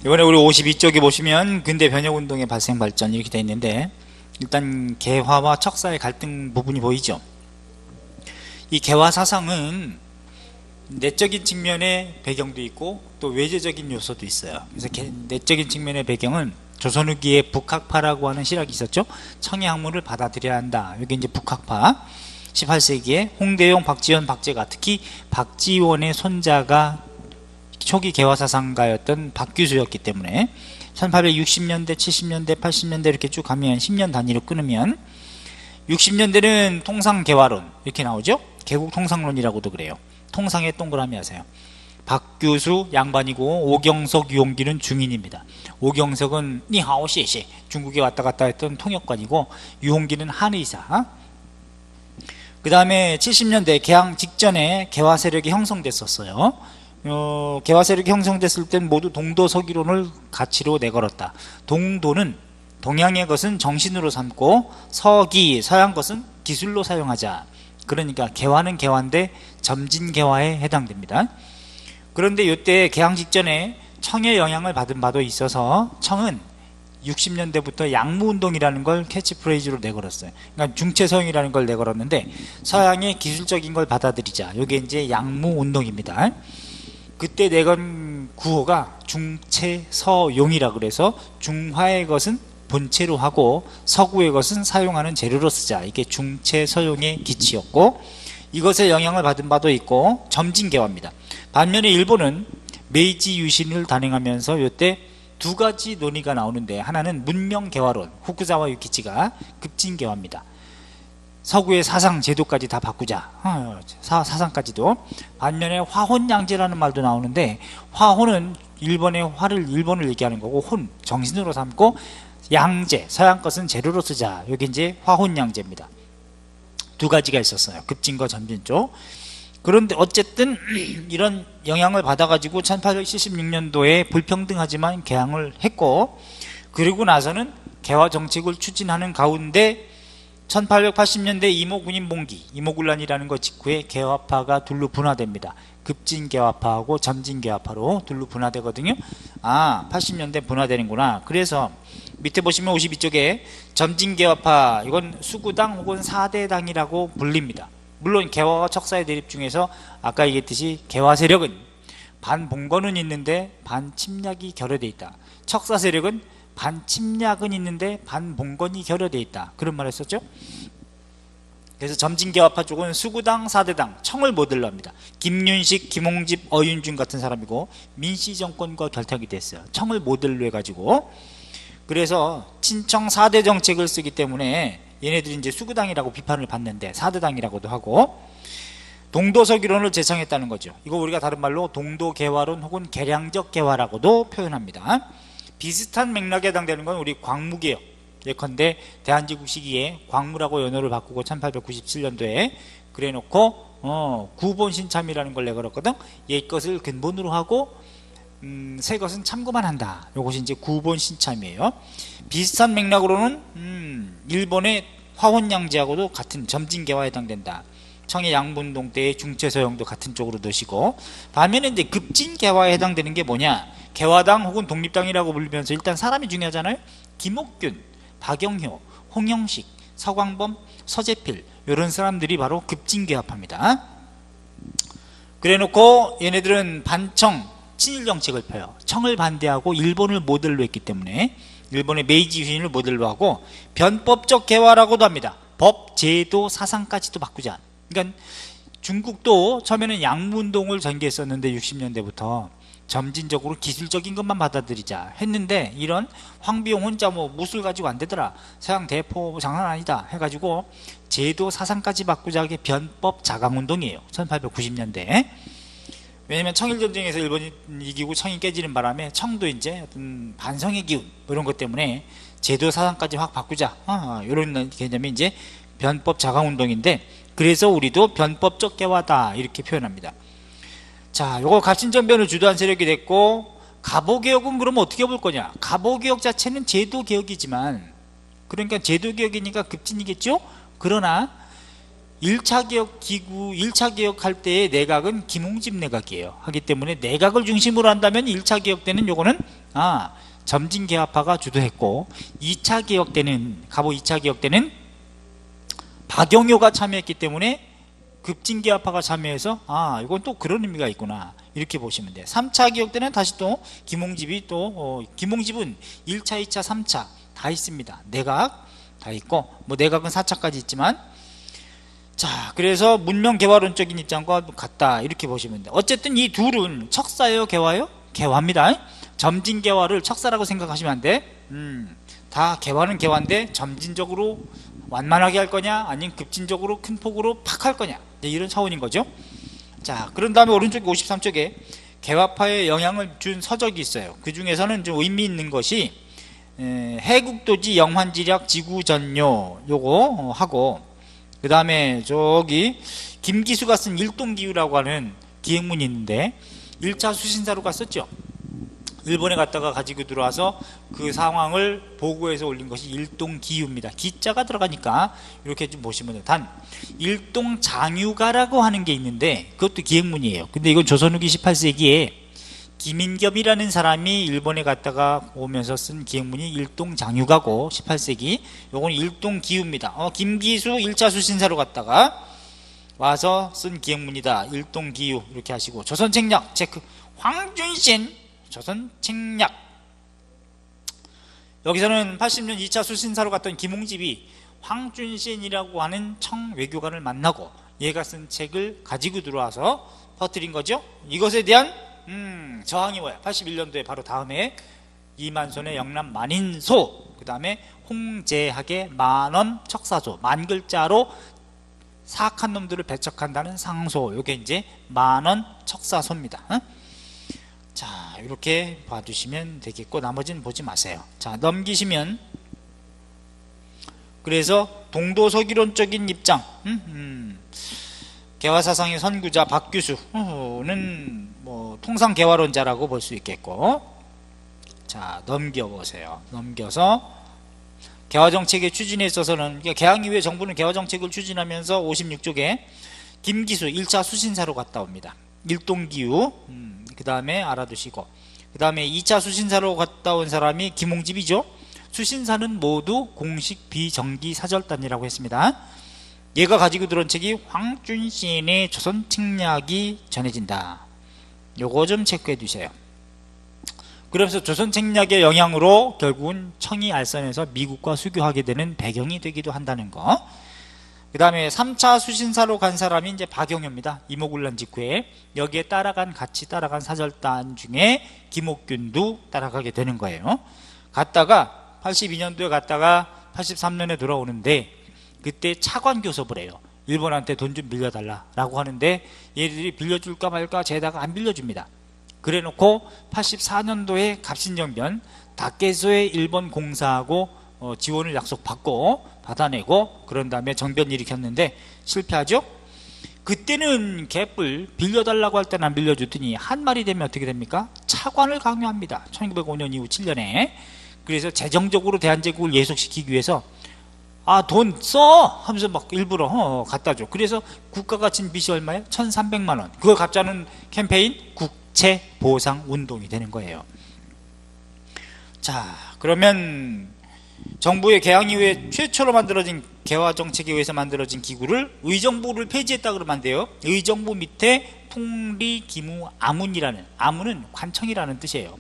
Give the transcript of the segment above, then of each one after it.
이번에 우리 52쪽에 보시면 근대 변혁운동의 발생 발전 이렇게 되어 있는데, 일단 개화와 척사의 갈등 부분이 보이죠. 이 개화 사상은 내적인 측면의 배경도 있고 또 외재적인 요소도 있어요. 그래서 내적인 측면의 배경은 조선 후기에 북학파라고 하는 실학이 있었죠. 청의 학문을 받아들여야 한다. 여기 이제 북학파. 18세기에 홍대용, 박지원, 박제가, 특히 박지원의 손자가 초기 개화사상가였던 박규수였기 때문에 1860년대, 70년대, 80년대 이렇게 쭉 가면 10년 단위로 끊으면 60년대는 통상개화론 이렇게 나오죠. 개국통상론이라고도 그래요. 통상의 동그라미 하세요. 박규수 양반이고 오경석, 유홍기는 중인입니다. 오경석은 니하오 시시 중국에 왔다 갔다 했던 통역관이고, 유홍기는 한의사. 그 다음에 70년대 개항 직전에 개화 세력이 형성됐었어요. 개화 세력이 형성됐을 땐 모두 동도 서기론을 가치로 내걸었다. 동도는 동양의 것은 정신으로 삼고 서기, 서양 것은 기술로 사용하자. 그러니까 개화는 개화인데 점진개화에 해당됩니다. 그런데 이때 개항 직전에 청의 영향을 받은 바도 있어서 청은 60년대부터 양무운동이라는 걸 캐치프레이즈로 내걸었어요. 그러니까 중체서용이라는 걸 내걸었는데, 서양의 기술적인 걸 받아들이자. 이게 이제 양무운동입니다. 그때 내건 구호가 중체서용이라 그래서 중화의 것은 본체로 하고 서구의 것은 사용하는 재료로 쓰자. 이게 중체서용의 기치였고, 이것에 영향을 받은 바도 있고 점진개화입니다. 반면에 일본은 메이지 유신을 단행하면서 이때 두 가지 논의가 나오는데, 하나는 문명개화론, 후쿠자와 유키치가 급진개화입니다. 서구의 사상 제도까지 다 바꾸자. 사상까지도. 반면에 화혼양제라는 말도 나오는데, 화혼은 일본의 화를 일본을 얘기하는 거고, 혼 정신으로 삼고, 양제 서양 것은 재료로 쓰자. 여기 이제 화혼양제입니다. 두 가지가 있었어요. 급진과 점진 쪽. 그런데 어쨌든 이런 영향을 받아가지고 1876년도에 불평등하지만 개항을 했고, 그리고 나서는 개화 정책을 추진하는 가운데 1880년대 이모군인봉기, 이모군란이라는 것 직후에 개화파가 둘로 분화됩니다. 급진개화파하고 점진개화파로 둘로 분화되거든요. 80년대 분화되는구나. 그래서 밑에 보시면 52쪽에 점진개화파, 이건 수구당 혹은 사대당이라고 불립니다. 물론 개화와 척사의 대립 중에서 아까 얘기했듯이 개화 세력은 반봉건은 있는데 반침략이 결여되어 있다. 척사 세력은 반침략은 있는데 반봉건이 결여되어 있다. 그런 말 했었죠. 그래서 점진개화파 쪽은 수구당, 사대당, 청을 모델로 합니다. 김윤식, 김홍집, 어윤준 같은 사람이고 민씨정권과 결탁이 됐어요. 청을 모델로 해가지고. 그래서 친청 4대 정책을 쓰기 때문에 얘네들이 이제 수구당이라고 비판을 받는데, 사대당이라고도 하고, 동도서기론을 제창했다는 거죠. 이거 우리가 다른 말로 동도개화론 혹은 개량적 개화라고도 표현합니다. 비슷한 맥락에 해당되는 건 우리 광무개혁. 예컨대 대한제국 시기에 광무라고 연호를 바꾸고 1897년도에 그래 놓고 구본신참이라는 걸 내걸었거든. 옛 것을 근본으로 하고 새 것은 참고만 한다. 이것이 이제 구본신참이에요. 비슷한 맥락으로는 일본의 화혼양제하고도 같은 점진개화에 해당된다. 청의 양분동 때의 중체서용도 같은 쪽으로 넣으시고, 반면에 이제 급진개화에 해당되는 게 뭐냐, 개화당 혹은 독립당이라고 불리면서 일단 사람이 중요하잖아요. 김옥균, 박영효, 홍영식, 서광범, 서재필, 이런 사람들이 바로 급진개화파입니다. 그래 놓고 얘네들은 반청 친일 정책을 펴요. 청을 반대하고 일본을 모델로 했기 때문에 일본의 메이지 유신을 모델로 하고 변법적 개화라고도 합니다. 법, 제도, 사상까지도 바꾸자. 그러니까 중국도 처음에는 양무운동을 전개했었는데 60년대부터 점진적으로 기술적인 것만 받아들이자 했는데, 이런 황비용 혼자 뭐 무술 가지고 안 되더라, 서양 대포 장난 아니다 해가지고 제도 사상까지 바꾸자. 게 변법 자강운동이에요. 1890년대. 왜냐면 청일전쟁에서 일본이 이기고 청이 깨지는 바람에 청도 이제 어떤 반성의 기운 이런 것 때문에 제도 사상까지 확 바꾸자, 이런 개념이 이제 변법 자강운동인데, 그래서 우리도 변법적 개화다 이렇게 표현합니다. 자, 요거 갑신정변을 주도한 세력이 됐고, 갑오개혁은 그러면 어떻게 볼 거냐. 갑오개혁 자체는 제도개혁이지만, 그러니까 제도개혁이니까 급진이겠죠. 그러나 1차 개혁 기구, 1차 개혁할 때의 내각은 김홍집 내각이에요. 하기 때문에 내각을 중심으로 한다면 1차 개혁 때는 요거는 점진개화파가 주도했고, 2차 개혁 때는, 갑오 2차 개혁 때는 박영효가 참여했기 때문에 급진개화파가 참여해서 이건 또 그런 의미가 있구나, 이렇게 보시면 돼요. 3차 개혁 때는 다시 또 김홍집이 또 김홍집은 1차, 2차, 3차 다 있습니다. 내각 다 있고, 뭐 내각은 4차까지 있지만, 자, 그래서 문명 개화론적인 입장과 같다, 이렇게 보시면 돼요. 어쨌든 이 둘은 척사예요, 개화예요? 개화입니다. 점진개화를 척사라고 생각하시면 안 돼. 다 개화는 개화인데 점진적으로 완만하게 할 거냐, 아니면 급진적으로 큰 폭으로 팍 할 거냐, 이런 차원인 거죠. 자, 그런 다음에 오른쪽 53쪽에 개화파에 영향을 준 서적이 있어요. 그 중에서는 좀 의미 있는 것이 해국도지 영환지략 지구전요, 요거 하고, 그 다음에 저기 김기수가 쓴 일동기후라고 하는 기행문이 있는데, 1차 수신사로가 썼죠. 일본에 갔다가 가지고 들어와서 그 상황을 보고해서 올린 것이 일동기후입니다. 기자가 들어가니까 이렇게 좀 보시면 돼요. 단 일동장유가라고 하는 게 있는데 그것도 기행문이에요. 근데 이건 조선 후기 18세기에 김인겸이라는 사람이 일본에 갔다가 오면서 쓴 기행문이 일동장유가고, 18세기 요건 일동기후입니다. 김기수 1차 수신사로 갔다가 와서 쓴 기행문이다, 일동기후, 이렇게 하시고, 조선책략 체크, 황준신 조선책략, 여기서는 80년 2차 수신사로 갔던 김홍집이 황준신이라고 하는 청외교관을 만나고 얘가 쓴 책을 가지고 들어와서 퍼뜨린 거죠. 이것에 대한 저항이 뭐야? 81년도에 바로 다음에 이만손의 영남 만인소, 그 다음에 홍제학의 만원 척사소, 만글자로 사악한 놈들을 배척한다는 상소, 요게 이제 만원 척사소입니다. 자, 이렇게 봐주시면 되겠고, 나머지는 보지 마세요. 자, 넘기시면, 그래서 동도서기론적인 입장, 개화사상의 선구자 박규수는 뭐 통상개화론자라고 볼 수 있겠고, 자, 넘겨보세요. 넘겨서 개화정책의 추진에 있어서는, 개항 이후에 정부는 개화정책을 추진하면서 56쪽에 김기수 1차 수신사로 갔다 옵니다. 일동기후, 그 다음에 알아두시고, 그 다음에 2차 수신사로 갔다 온 사람이 김홍집이죠. 수신사는 모두 공식 비정기 사절단이라고 했습니다. 얘가 가지고 들어온 책이 황준신의 조선책략이 전해진다. 요거 좀 체크해 두세요. 그러면서 조선책략의 영향으로 결국은 청이 알선에서 미국과 수교하게 되는 배경이 되기도 한다는 거. 그 다음에 3차 수신사로 간 사람이 이제 박영효입니다. 이모군란 직후에. 여기에 같이 따라간 사절단 중에 김옥균도 따라가게 되는 거예요. 갔다가 82년도에 갔다가 83년에 돌아오는데, 그때 차관 교섭을 해요. 일본한테 돈 좀 빌려달라라고 하는데 얘들이 빌려줄까 말까 재다가 안 빌려줍니다. 그래 놓고 84년도에 갑신정변 다케소에 일본 공사하고 지원을 약속받고 받아내고, 그런 다음에 정변 일으켰는데 실패하죠. 그때는 개뿔 빌려달라고 할 때는 안 빌려주더니 한 말이 되면 어떻게 됩니까? 차관을 강요합니다. 1905년 이후 7년에. 그래서 재정적으로 대한제국을 예속시키기 위해서 돈 써! 하면서 막 일부러 갖다 줘. 그래서 국가가 진 빚이 얼마예요? 1300만 원. 그걸 갚자는 캠페인 국채보상운동이 되는 거예요. 자, 그러면 정부의 개항 이후에 최초로 만들어진 개화정책에 의해서 만들어진 기구를 의정부를 폐지했다 그러면 안 돼요. 의정부 밑에 풍리기무 아문이라는, 아문은 관청이라는 뜻이에요.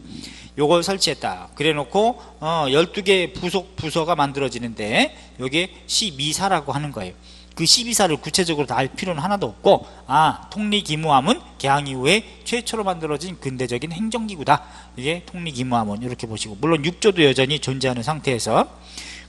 요걸 설치했다. 그래 놓고 12개 부속 부서가 만들어지는데 요게 12사라고 하는 거예요. 그 12사를 구체적으로 다 알 필요는 하나도 없고, 통리기무함은 개항 이후에 최초로 만들어진 근대적인 행정기구다. 이게 통리기무함은 이렇게 보시고, 물론 6조도 여전히 존재하는 상태에서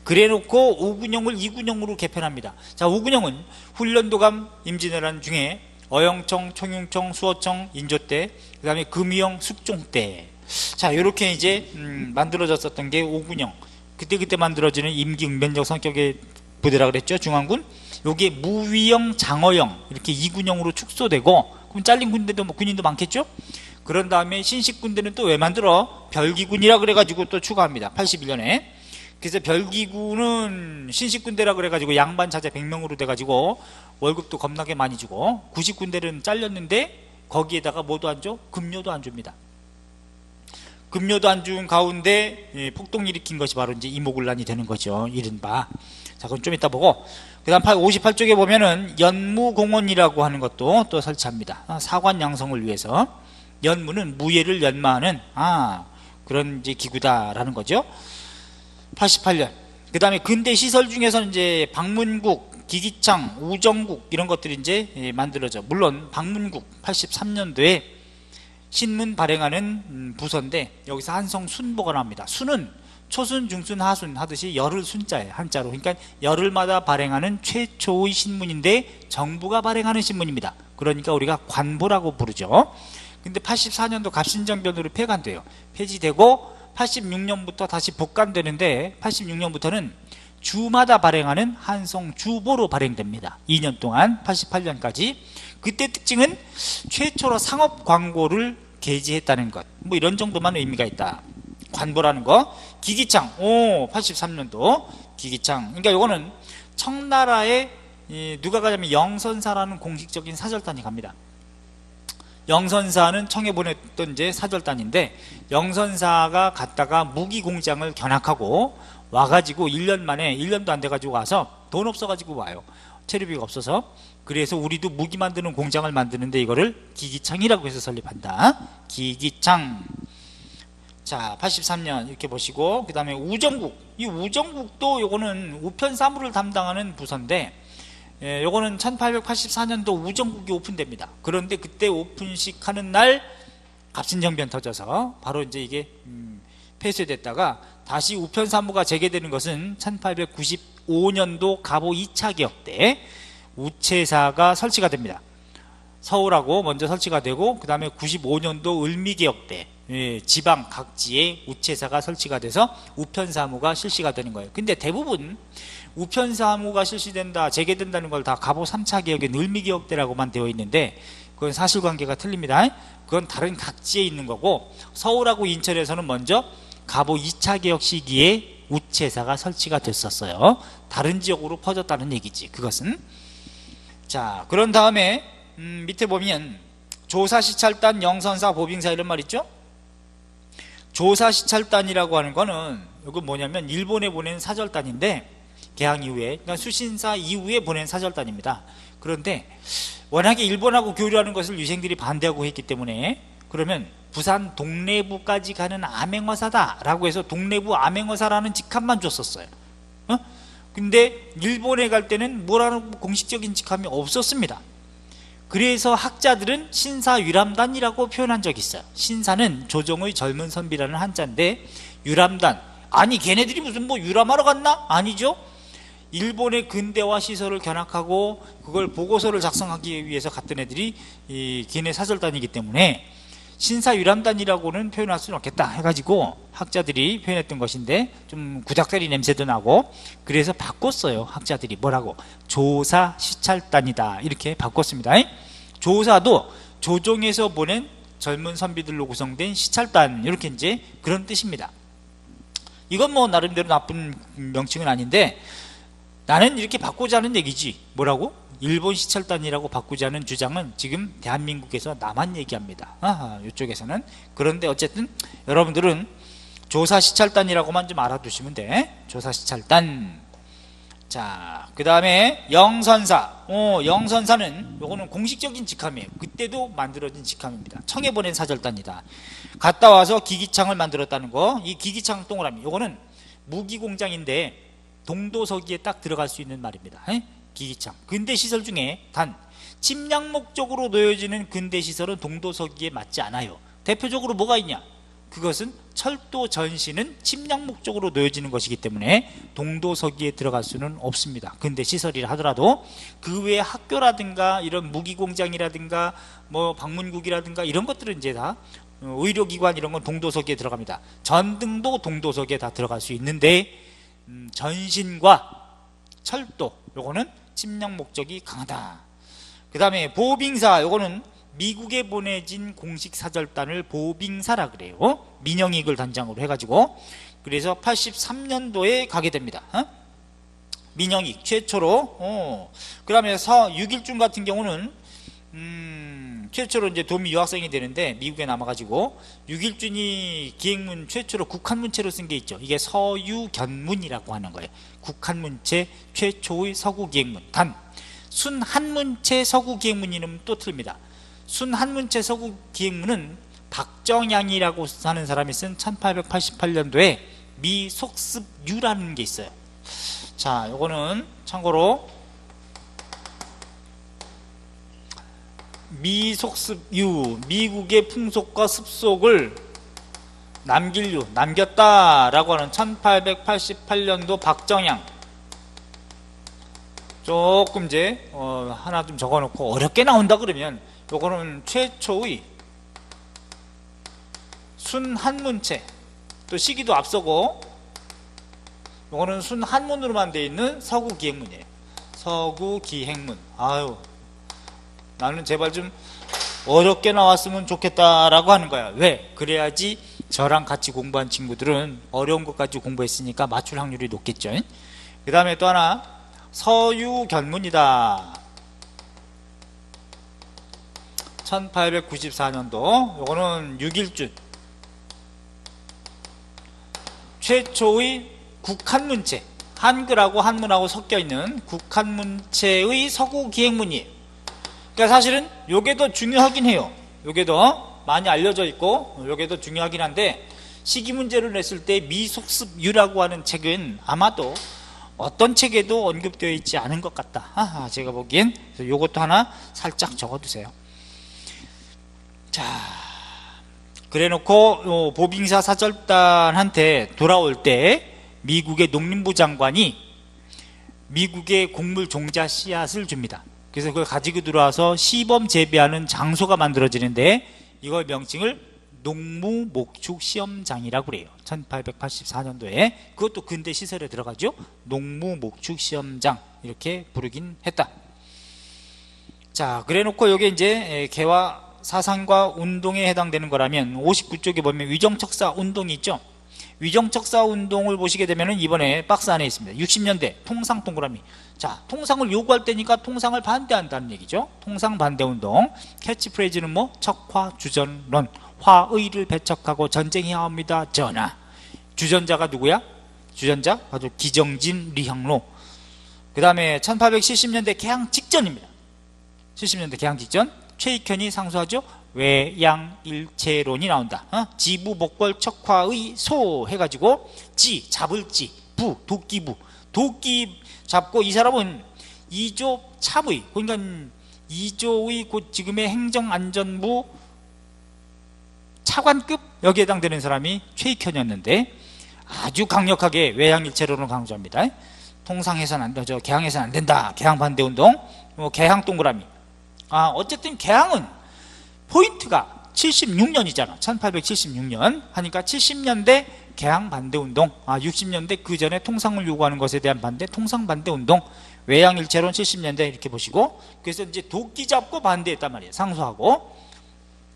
그래 놓고 5군형을 2군형으로 개편합니다. 자, 5군형은 훈련도감 임진왜란 중에 어영청, 총융청, 수어청, 인조대, 그 다음에 금위형, 숙종대. 자, 이렇게 이제 만들어졌었던 게 5군형. 그때 만들어지는 임기 응변적 성격의 부대라 그랬죠, 중앙군. 요게 무위형, 장어형 이렇게 2군형으로 축소되고, 그럼 잘린 군대도 군인도 많겠죠. 그런 다음에 신식 군대는 또 왜 만들어? 별기군이라 그래가지고 또 추가합니다. 81년에. 그래서 별기군은 신식 군대라 그래가지고 양반 자제 100명으로 돼가지고 월급도 겁나게 많이 주고, 90군대는 잘렸는데 거기에다가 뭐도 안 줘? 급료도 안 줍니다. 급료도 안 준 가운데 폭동 일으킨 것이 바로 이제 이모군란이 되는 거죠. 이른바. 자, 그럼 좀 이따 보고. 그 다음 58쪽에 보면은 연무공원이라고 하는 것도 또 설치합니다. 사관 양성을 위해서. 연무는 무예를 연마하는, 그런 이제 기구다라는 거죠. 88년. 그 다음에 근대 시설 중에서는 이제 방문국, 기기창, 우정국 이런 것들이 이제 만들어져. 물론 방문국 83년도에 신문 발행하는 부서인데 여기서 한성 순보가 나옵니다. 순은 초순, 중순, 하순 하듯이 열흘 순자예요. 한자로. 그러니까 열흘마다 발행하는 최초의 신문인데 정부가 발행하는 신문입니다. 그러니까 우리가 관보라고 부르죠. 근데 84년도 갑신정변으로 폐간돼요. 폐지되고 86년부터 다시 복간되는데 86년부터는 주마다 발행하는 한성 주보로 발행됩니다. 2년 동안 88년까지. 그때 특징은 최초로 상업 광고를 게재했다는 것. 뭐 이런 정도만 의미가 있다. 관보라는 거. 기기창. 83년도 기기창. 그러니까 이거는 청나라에 누가 가냐면 영선사라는 공식적인 사절단이 갑니다. 영선사는 청에 보냈던 이제 사절단인데 영선사가 갔다가 무기 공장을 견학하고 와가지고 1년 만에 1년도 안 돼가지고 와서 돈 없어가지고 와요. 체류비가 없어서. 그래서 우리도 무기 만드는 공장을 만드는데 이거를 기기창이라고 해서 설립한다. 기기창. 자, 83년 이렇게 보시고 그 다음에 우정국. 이 우정국도 요거는 우편 사무를 담당하는 부서인데 요거는 1884년도 우정국이 오픈됩니다. 그런데 그때 오픈식 하는 날 갑신정변 터져서 바로 이제 이게 폐쇄됐다가 다시 우편 사무가 재개되는 것은 1895년도 갑오 2차 개혁 때 우체사가 설치가 됩니다. 서울하고 먼저 설치가 되고 그 다음에 95년도 을미개혁 때 지방 각지에 우체사가 설치가 돼서 우편사무가 실시가 되는 거예요. 근데 대부분 우편사무가 실시된다, 재개된다는 걸 다 갑오 3차 개혁인 을미개혁 때라고만 되어 있는데 그건 사실관계가 틀립니다. 그건 다른 각지에 있는 거고 서울하고 인천에서는 먼저 갑오 2차 개혁 시기에 우체사가 설치가 됐었어요. 다른 지역으로 퍼졌다는 얘기지. 그것은. 자, 그런 다음에 밑에 보면 조사시찰단, 영선사, 보빙사 이런 말 있죠. 조사시찰단이라고 하는 거는 이건 뭐냐면 일본에 보낸 사절단인데 개항 이후에, 그러니까 수신사 이후에 보낸 사절단입니다. 그런데 워낙에 일본하고 교류하는 것을 유생들이 반대하고 했기 때문에 그러면 부산 동래부까지 가는 암행어사다라고 해서 동래부 암행어사라는 직함만 줬었어요. 근데 일본에 갈 때는 뭐라는 공식적인 직함이 없었습니다. 그래서 학자들은 신사유람단이라고 표현한 적이 있어요. 신사는 조정의 젊은 선비라는 한자인데 유람단, 아니 걔네들이 무슨 뭐 유람하러 갔나? 아니죠. 일본의 근대화 시설을 견학하고 그걸 보고서를 작성하기 위해서 갔던 애들이 걔네 사절단이기 때문에 신사유람단이라고는 표현할 수는 없겠다 해가지고 학자들이 표현했던 것인데 좀 구닥다리 냄새도 나고 그래서 바꿨어요. 학자들이 뭐라고? 조사시찰단이다 이렇게 바꿨습니다. 조사도 조정에서 보낸 젊은 선비들로 구성된 시찰단 이렇게 이제 그런 뜻입니다. 이건 뭐 나름대로 나쁜 명칭은 아닌데 나는 이렇게 바꾸자는 얘기지. 뭐라고? 일본 시찰단이라고 바꾸자는 주장은 지금 대한민국에서 나만 얘기합니다. 이쪽에서는. 그런데 어쨌든 여러분들은 조사시찰단이라고만 좀 알아두시면 돼. 조사시찰단. 자, 그 다음에 영선사. 영선사는 요거는 공식적인 직함이에요. 그때도 만들어진 직함입니다. 청에 보낸 사절단이다. 갔다 와서 기기창을 만들었다는 거. 이 기기창 동그라미. 요거는 무기공장인데 동도서기에 딱 들어갈 수 있는 말입니다. 기기창. 근대 시설 중에 단 침략 목적으로 놓여지는 근대 시설은 동도서기에 맞지 않아요. 대표적으로 뭐가 있냐? 그것은 철도 전시는 침략 목적으로 놓여지는 것이기 때문에 동도서기에 들어갈 수는 없습니다. 근대 시설이라 하더라도 그 외에 학교라든가 이런 무기공장이라든가 뭐 방문국이라든가 이런 것들은 이제 다 의료기관 이런 건 동도서기에 들어갑니다. 전등도 동도서기에 다 들어갈 수 있는데 전신과 철도 요거는 침략 목적이 강하다. 그 다음에 보빙사 요거는 미국에 보내진 공식 사절단을 보빙사라 그래요. 민영익을 단장으로 해가지고 그래서 83년도에 가게 됩니다. 민영익 최초로. 그 다음에 6.1중 같은 경우는 최초로 이제 도미 유학생이 되는데 미국에 남아가지고 6.1준이 기행문 최초로 국한문체로 쓴 게 있죠. 이게 서유견문이라고 하는 거예요. 국한문체 최초의 서구 기행문. 단 순한문체 서구 기행문 이름은 또 틀립니다. 순한문체 서구 기행문은 박정양이라고 하는 사람이 쓴 1888년도에 미속습유라는 게 있어요. 자, 요거는 참고로 미속습유, 미국의 풍속과 습속을 남겼다라고 하는 1888년도 박정양. 조금 이제 하나 좀 적어놓고 어렵게 나온다 그러면 요거는 최초의 순한문체, 또 시기도 앞서고 요거는 순한문으로만 되어 있는 서구기행문이에요. 서구기행문. 아유, 나는 제발 좀 어렵게 나왔으면 좋겠다라고 하는 거야. 왜? 그래야지 저랑 같이 공부한 친구들은 어려운 것까지 공부했으니까 맞출 확률이 높겠죠. 그 다음에 또 하나, 서유견문이다. 1894년도. 요거는 6.1준 최초의 국한문체, 한글하고 한문하고 섞여있는 국한문체의 서구기행문이에요. 그러니까 사실은 요게 더 중요하긴 해요. 요게 더 많이 알려져 있고 요게 더 중요하긴 한데, 시기 문제를 냈을 때 미속습유라고 하는 책은 아마도 어떤 책에도 언급되어 있지 않은 것 같다. 제가 보기엔. 그래서 요것도 하나 살짝 적어두세요. 자, 그래놓고 보빙사 사절단한테 돌아올 때 미국의 농림부 장관이 미국의 곡물 종자 씨앗을 줍니다. 그래서 그걸 가지고 들어와서 시범 재배하는 장소가 만들어지는데 이걸 명칭을 농무목축시험장이라고 그래요. 1884년도에. 그것도 근대 시설에 들어가죠. 농무목축시험장 이렇게 부르긴 했다. 자, 그래놓고 여기 이제 개화 사상과 운동에 해당되는 거라면 59쪽에 보면 위정척사 운동이 있죠. 위정척사 운동을 보시게 되면 이번에 박스 안에 있습니다. 60년대 통상 동그라미. 자, 통상을 요구할 때니까 통상을 반대한다는 얘기죠. 통상 반대 운동. 캐치프레이즈는 뭐? 척화 주전론. 화의를 배척하고 전쟁해야 합니다. 전하. 주전자가 누구야? 주전자 바로 기정진, 리향로. 그 다음에 1870년대 개항 직전입니다. 70년대 개항 직전. 최익현이 상소하죠. 외양일체론이 나온다. 지부 목벌 척화의 소 해가지고 지 잡을지, 부 도끼부, 도끼 잡고, 이 사람은 2조 참의, 그러니까 2조의 곧 지금의 행정안전부 차관급 여기에 해당되는 사람이 최익현이었는데 아주 강력하게 외양일체론을 강조합니다. 통상해서는 안 되죠. 개항해서는 안 된다. 개항 반대 운동. 개항 동그라미. 어쨌든 개항은 포인트가 76년이잖아. 1876년 하니까 70년대 개항 반대운동, 60년대 그 전에 통상을 요구하는 것에 대한 반대, 통상 반대운동, 외양일체론 70년대 이렇게 보시고, 그래서 이제 도끼 잡고 반대했단 말이에요. 상소하고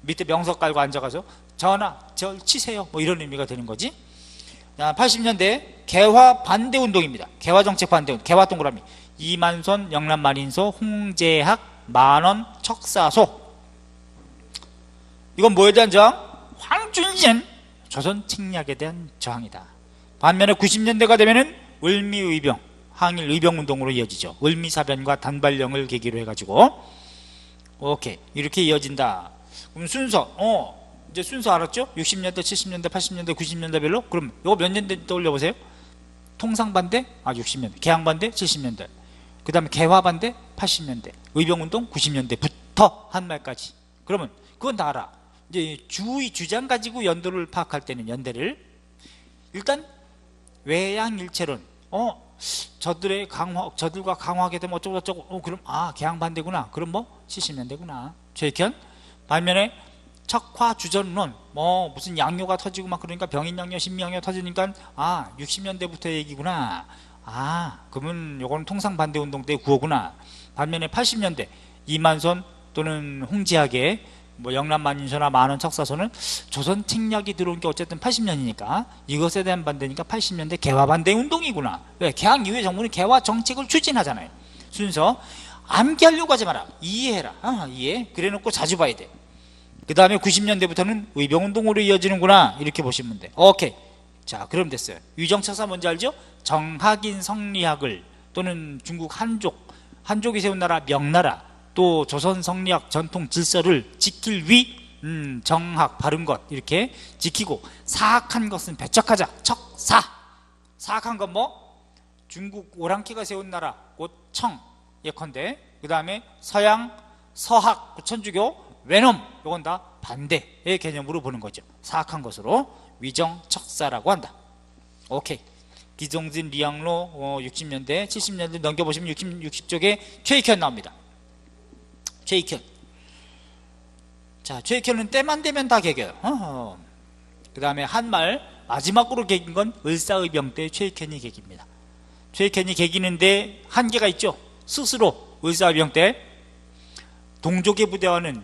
밑에 명석 깔고 앉아가서 전하 절 치세요 뭐 이런 의미가 되는 거지. 80년대 개화 반대운동입니다. 개화정책 반대운동. 개화 동그라미. 이만손 영남만인소 홍재학 만원 척사소. 이건 뭐에 대한 저항? 황준신 조선 책략에 대한 저항이다. 반면에 90년대가 되면은 을미의병, 항일 의병운동으로 이어지죠. 을미사변과 단발령을 계기로 해가지고 오케이 이렇게 이어진다. 그럼 순서 이제 순서 알았죠? 60년대, 70년대, 80년대, 90년대별로. 그럼 이거 몇 년대 떠올려보세요. 통상반대 60년대, 개항반대 70년대, 그 다음에 개화반대 80년대, 의병운동 90년대부터 한 말까지. 그러면 그건 다 알아. 이제 주의 주장 가지고 연도를 파악할 때는 연대를 일단 외양일체론, 저들과 강화하게 되면 어쩌고 그럼 개항 반대구나. 그럼 뭐 70년대구나. 최익현. 반면에 척화주전론, 무슨 양요가 터지고 막 그러니까 병인양요, 신미양요 터지니까 60년대부터 얘기구나. 그러면 요거는 통상 반대운동 때 구호구나. 반면에 80년대 이만손 또는 홍지학의 영남만인소나 만원 척사소는 조선 책략이 들어온 게 어쨌든 80년이니까 이것에 대한 반대니까 80년대 개화 반대 운동이구나. 왜? 개항 이후에 정부는 개화 정책을 추진하잖아요. 순서. 암기하려고 하지 마라. 이해해라. 이해. 그래 놓고 자주 봐야 돼. 그 다음에 90년대부터는 의병운동으로 이어지는구나, 이렇게 보시면 돼. 오케이. 자, 그럼 됐어요. 위정척사 뭔지 알죠? 정학인 성리학을, 또는 중국 한족이 세운 나라 명나라, 또 조선 성리학 전통 질서를 지킬 위 정학 바른 것 이렇게 지키고, 사악한 것은 배척하자. 척사. 사악한 건 뭐? 중국 오랑캐가 세운 나라 곧 청 예컨대, 그 다음에 서양 서학 천주교 외놈, 요건 다 반대의 개념으로 보는 거죠. 사악한 것으로 위정척사라고 한다. 오케이. 기종진 리앙로 60년대 70년대 넘겨보시면 60쪽에 최익현 나옵니다. 최익현. 자, 최익현은 때만 되면 다 개겨요. 그 다음에 한말 마지막으로 개긴 건 을사의병 때 최익현이 개깁니다. 최익현이 개기는데 한계가 있죠. 스스로 을사의병 때 동족의 부대와는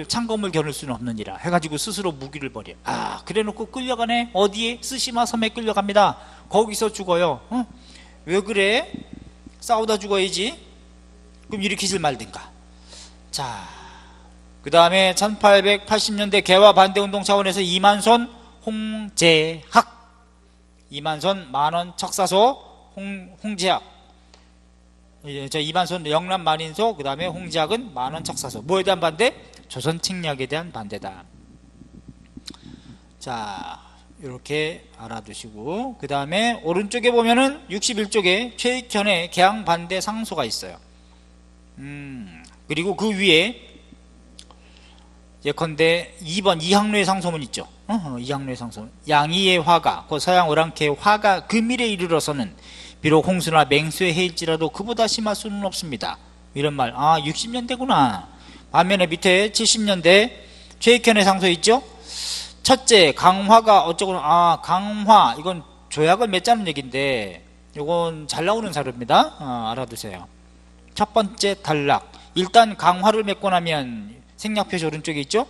창검을 겨눌 수는 없느니라 해가지고 스스로 무기를 버려. 그래 놓고 끌려가네. 어디에? 스시마 섬에 끌려갑니다. 거기서 죽어요. 왜 그래? 싸우다 죽어야지. 그럼 일으키질 말든가. 자, 그 다음에 1880년대 개화 반대운동 차원에서 이만손 홍제학, 이만손 만원 척사소 홍제학, 저 이만손 영남 만인소, 그 다음에 홍제학은 만원 척사소. 뭐에 대한 반대? 조선 책략에 대한 반대다. 자, 이렇게 알아두시고, 그 다음에 오른쪽에 보면은 61쪽에 최익현의 개항 반대 상소가 있어요. 그리고 그 위에 예컨대 2번 이항로의 상소문 있죠. 이항로의 상소문. 양이의 화가, 그 서양 오랑캐의 화가 금일에 이르러서는 비록 홍수나 맹수의 해일지라도 그보다 심할 수는 없습니다. 이런 말. 60년대구나. 반면에 밑에 70년대 최익현의 상소 있죠. 첫째, 강화가 어쩌고나. 강화, 이건 조약을 맺자는 얘기인데 이건 잘 나오는 자료입니다. 알아두세요. 첫 번째 단락. 일단 강화를 맺고 나면 생략표시 오른쪽에 있죠.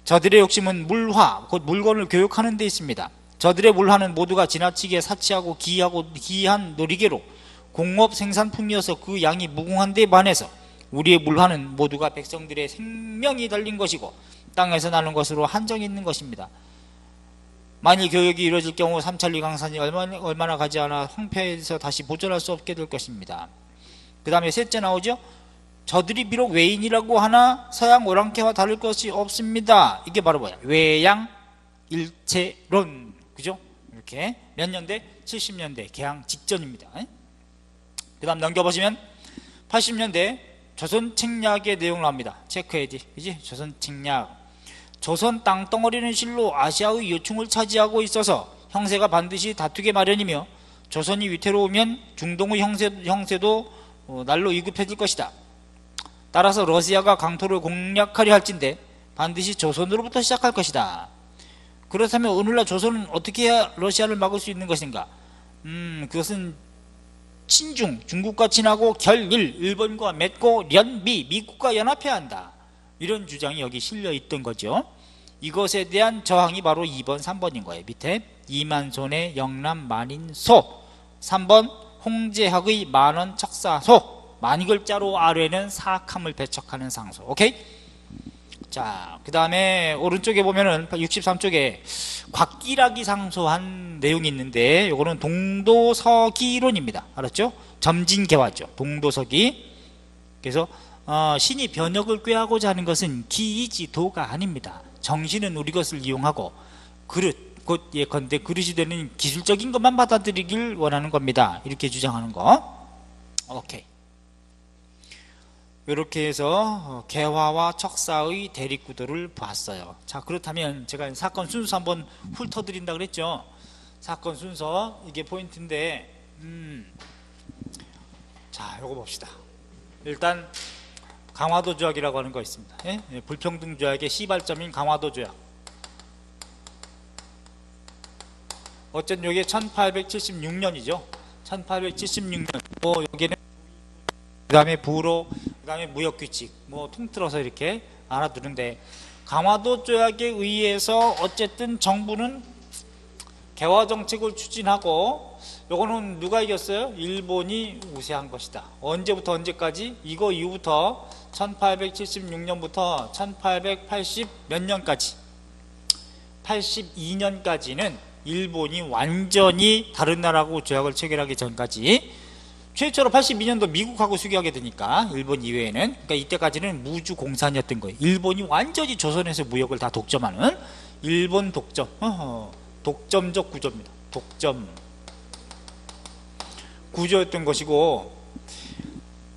저들의 욕심은 물화, 곧 물건을 교육하는 데 있습니다. 저들의 물화는 모두가 지나치게 사치하고 기이한 놀이개로 공업 생산품이어서 그 양이 무궁한 데 반해서 우리의 물화는 모두가 백성들의 생명이 달린 것이고 땅에서 나는 것으로 한정이 있는 것입니다. 만일 교육이 이루어질 경우 삼천리 강산이 얼마나 가지 않아 황폐해서 다시 보존할 수 없게 될 것입니다. 그 다음에 셋째 나오죠. 저들이 비록 외인이라고 하나 서양 오랑캐와 다를 것이 없습니다. 이게 바로 뭐야? 외양 일체론. 그죠? 이렇게 몇 년대? 70년대 개항 직전입니다. 그 다음 넘겨보시면 80년대 조선 책략의 내용 나옵니다. 체크해야 돼. 그지? 조선 책략. 조선 땅덩어리는 실로 아시아의 요충을 차지하고 있어서 형세가 반드시 다투게 마련이며 조선이 위태로우면 중동의 형세도 날로 위급해질 것이다. 따라서 러시아가 강토를 공략하려 할진대 반드시 조선으로부터 시작할 것이다. 그렇다면 오늘날 조선은 어떻게 해야 러시아를 막을 수 있는 것인가? 그것은 중국과 친하고 결일, 일본과 맺고 연미, 미국과 연합해야 한다. 이런 주장이 여기 실려 있던 거죠. 이것에 대한 저항이 바로 2번, 3번인 거예요. 밑에 이만손의 영남 만인소, 3번 홍제학의 만원 척사소, 만글자로 아래는 사악함을 배척하는 상소. 오케이? 자, 그 다음에 오른쪽에 보면은 63쪽에 곽기락이 상소한 내용이 있는데 요거는 동도서기론입니다. 알았죠? 점진개화죠. 동도서기. 그래서 신이 변혁을 꾀하고자 하는 것은 기이지 도가 아닙니다. 정신은 우리 것을 이용하고 그릇, 곧 예컨대 그릇이 되는 기술적인 것만 받아들이길 원하는 겁니다. 이렇게 주장하는 거. 오케이. 이렇게 해서 개화와 척사의 대립구도를 봤어요. 자, 그렇다면 제가 사건 순서 한번 훑어드린다 그랬죠. 사건 순서 이게 포인트인데 자, 요거 봅시다. 일단 강화도 조약이라고 하는 거 있습니다. 예? 불평등 조약의 시발점인 강화도 조약. 어쨌든 이게 1876년이죠 1876년 여기는 그 다음에 부로, 그 다음에 무역규칙 통틀어서 이렇게 알아두는데, 강화도 조약에 의해서 어쨌든 정부는 개화 정책을 추진하고, 요거는 누가 이겼어요? 일본이 우세한 것이다. 언제부터 언제까지? 이거 이후부터 1876년부터 1880 몇 년까지, 82년까지는 일본이 완전히 다른 나라하고 조약을 체결하기 전까지, 최초로 82년도 미국하고 수교하게 되니까 일본 이외에는, 그러니까 이때까지는 무주 공산이었던 거예요. 일본이 완전히 조선에서 무역을 다 독점하는 일본 독점, 독점적 구조입니다. 독점 구조였던 것이고,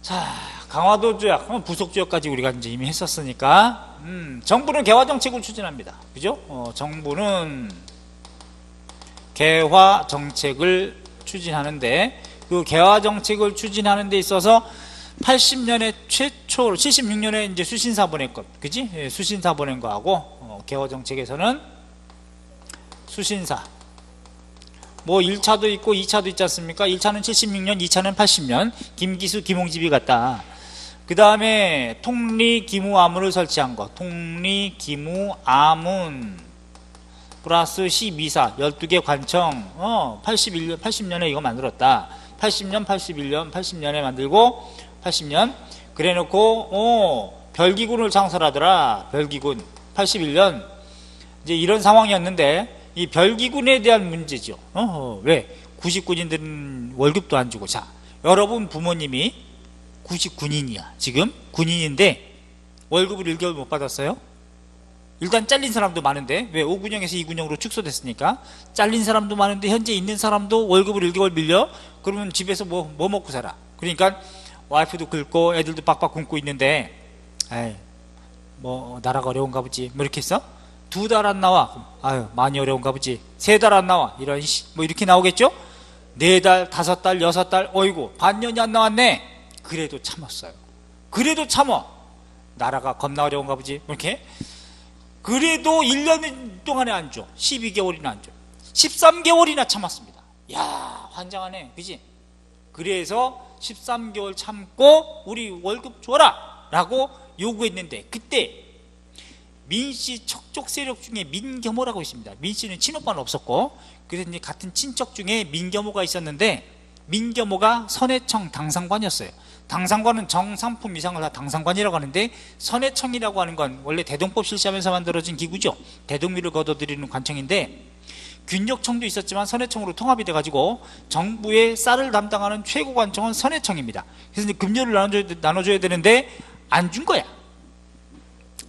자, 강화도 조약, 부속 조약까지 우리가 이제 이미 했었으니까, 정부는 개화 정책을 추진합니다. 그죠? 정부는 개화 정책을 추진하는데, 그 개화 정책을 추진하는 데 있어서 80년에 최초로, 76년에 이제 수신사 보낸 것, 그지? 예, 수신사 보낸 거하고, 개화 정책에서는 수신사, 뭐 1차도 있고 2차도 있지 않습니까? 1차는 76년, 2차는 80년, 김기수, 김홍집이 갔다. 그 다음에 통리기무아문을 설치한 것, 통리기무아문 플러스 12사, 12개 관청, 80년에 이거 만들었다. 80년, 81년, 80년에 만들고, 80년, 그래 놓고, 별기군을 창설하더라. 별기군. 81년. 이제 이런 상황이었는데, 이 별기군에 대한 문제죠. 왜? 99인들은 월급도 안 주고. 자, 여러분 부모님이 99인이야. 지금 군인인데, 월급을 1개월 못 받았어요? 일단 잘린 사람도 많은데, 왜? 5군형에서 2군형으로 축소됐으니까. 잘린 사람도 많은데, 현재 있는 사람도 월급을 1개월 밀려? 그러면 집에서 뭐 먹고 살아? 그러니까 와이프도 긁고 애들도 빡빡 굶고 있는데, 에이, 뭐 나라가 어려운가 보지. 뭐 이렇게 했어? 2달 안 나와. 아유, 많이 어려운가 보지. 3달 안 나와. 이런 뭐 이렇게 나오겠죠? 4달, 5달, 6달, 어이구, 반년이 안 나왔네. 그래도 참았어요. 그래도 참아. 나라가 겁나 어려운가 보지. 뭐 이렇게. 그래도 1년 동안에 안 줘. 12개월이나 안 줘. 13개월이나 참았습니다. 야, 환장하네. 그지? 그래서 13개월 참고 우리 월급 줘라 라고 요구했는데, 그때 민씨 척족 세력 중에 민겸호라고 있습니다. 민씨는 친오빠는 없었고, 그래서 이제 같은 친척 중에 민겸호가 있었는데, 민겸호가 선해청 당상관이었어요. 당상관은 정상품 이상을 다 당상관이라고 하는데, 선해청이라고 하는 건 원래 대동법 실시하면서 만들어진 기구죠. 대동미를 거둬들이는 관청인데, 균역청도 있었지만 선해청으로 통합이 돼가지고 정부의 쌀을 담당하는 최고 관청은 선해청입니다. 그래서 이제 급료를 나눠줘야 되는데 안 준 거야.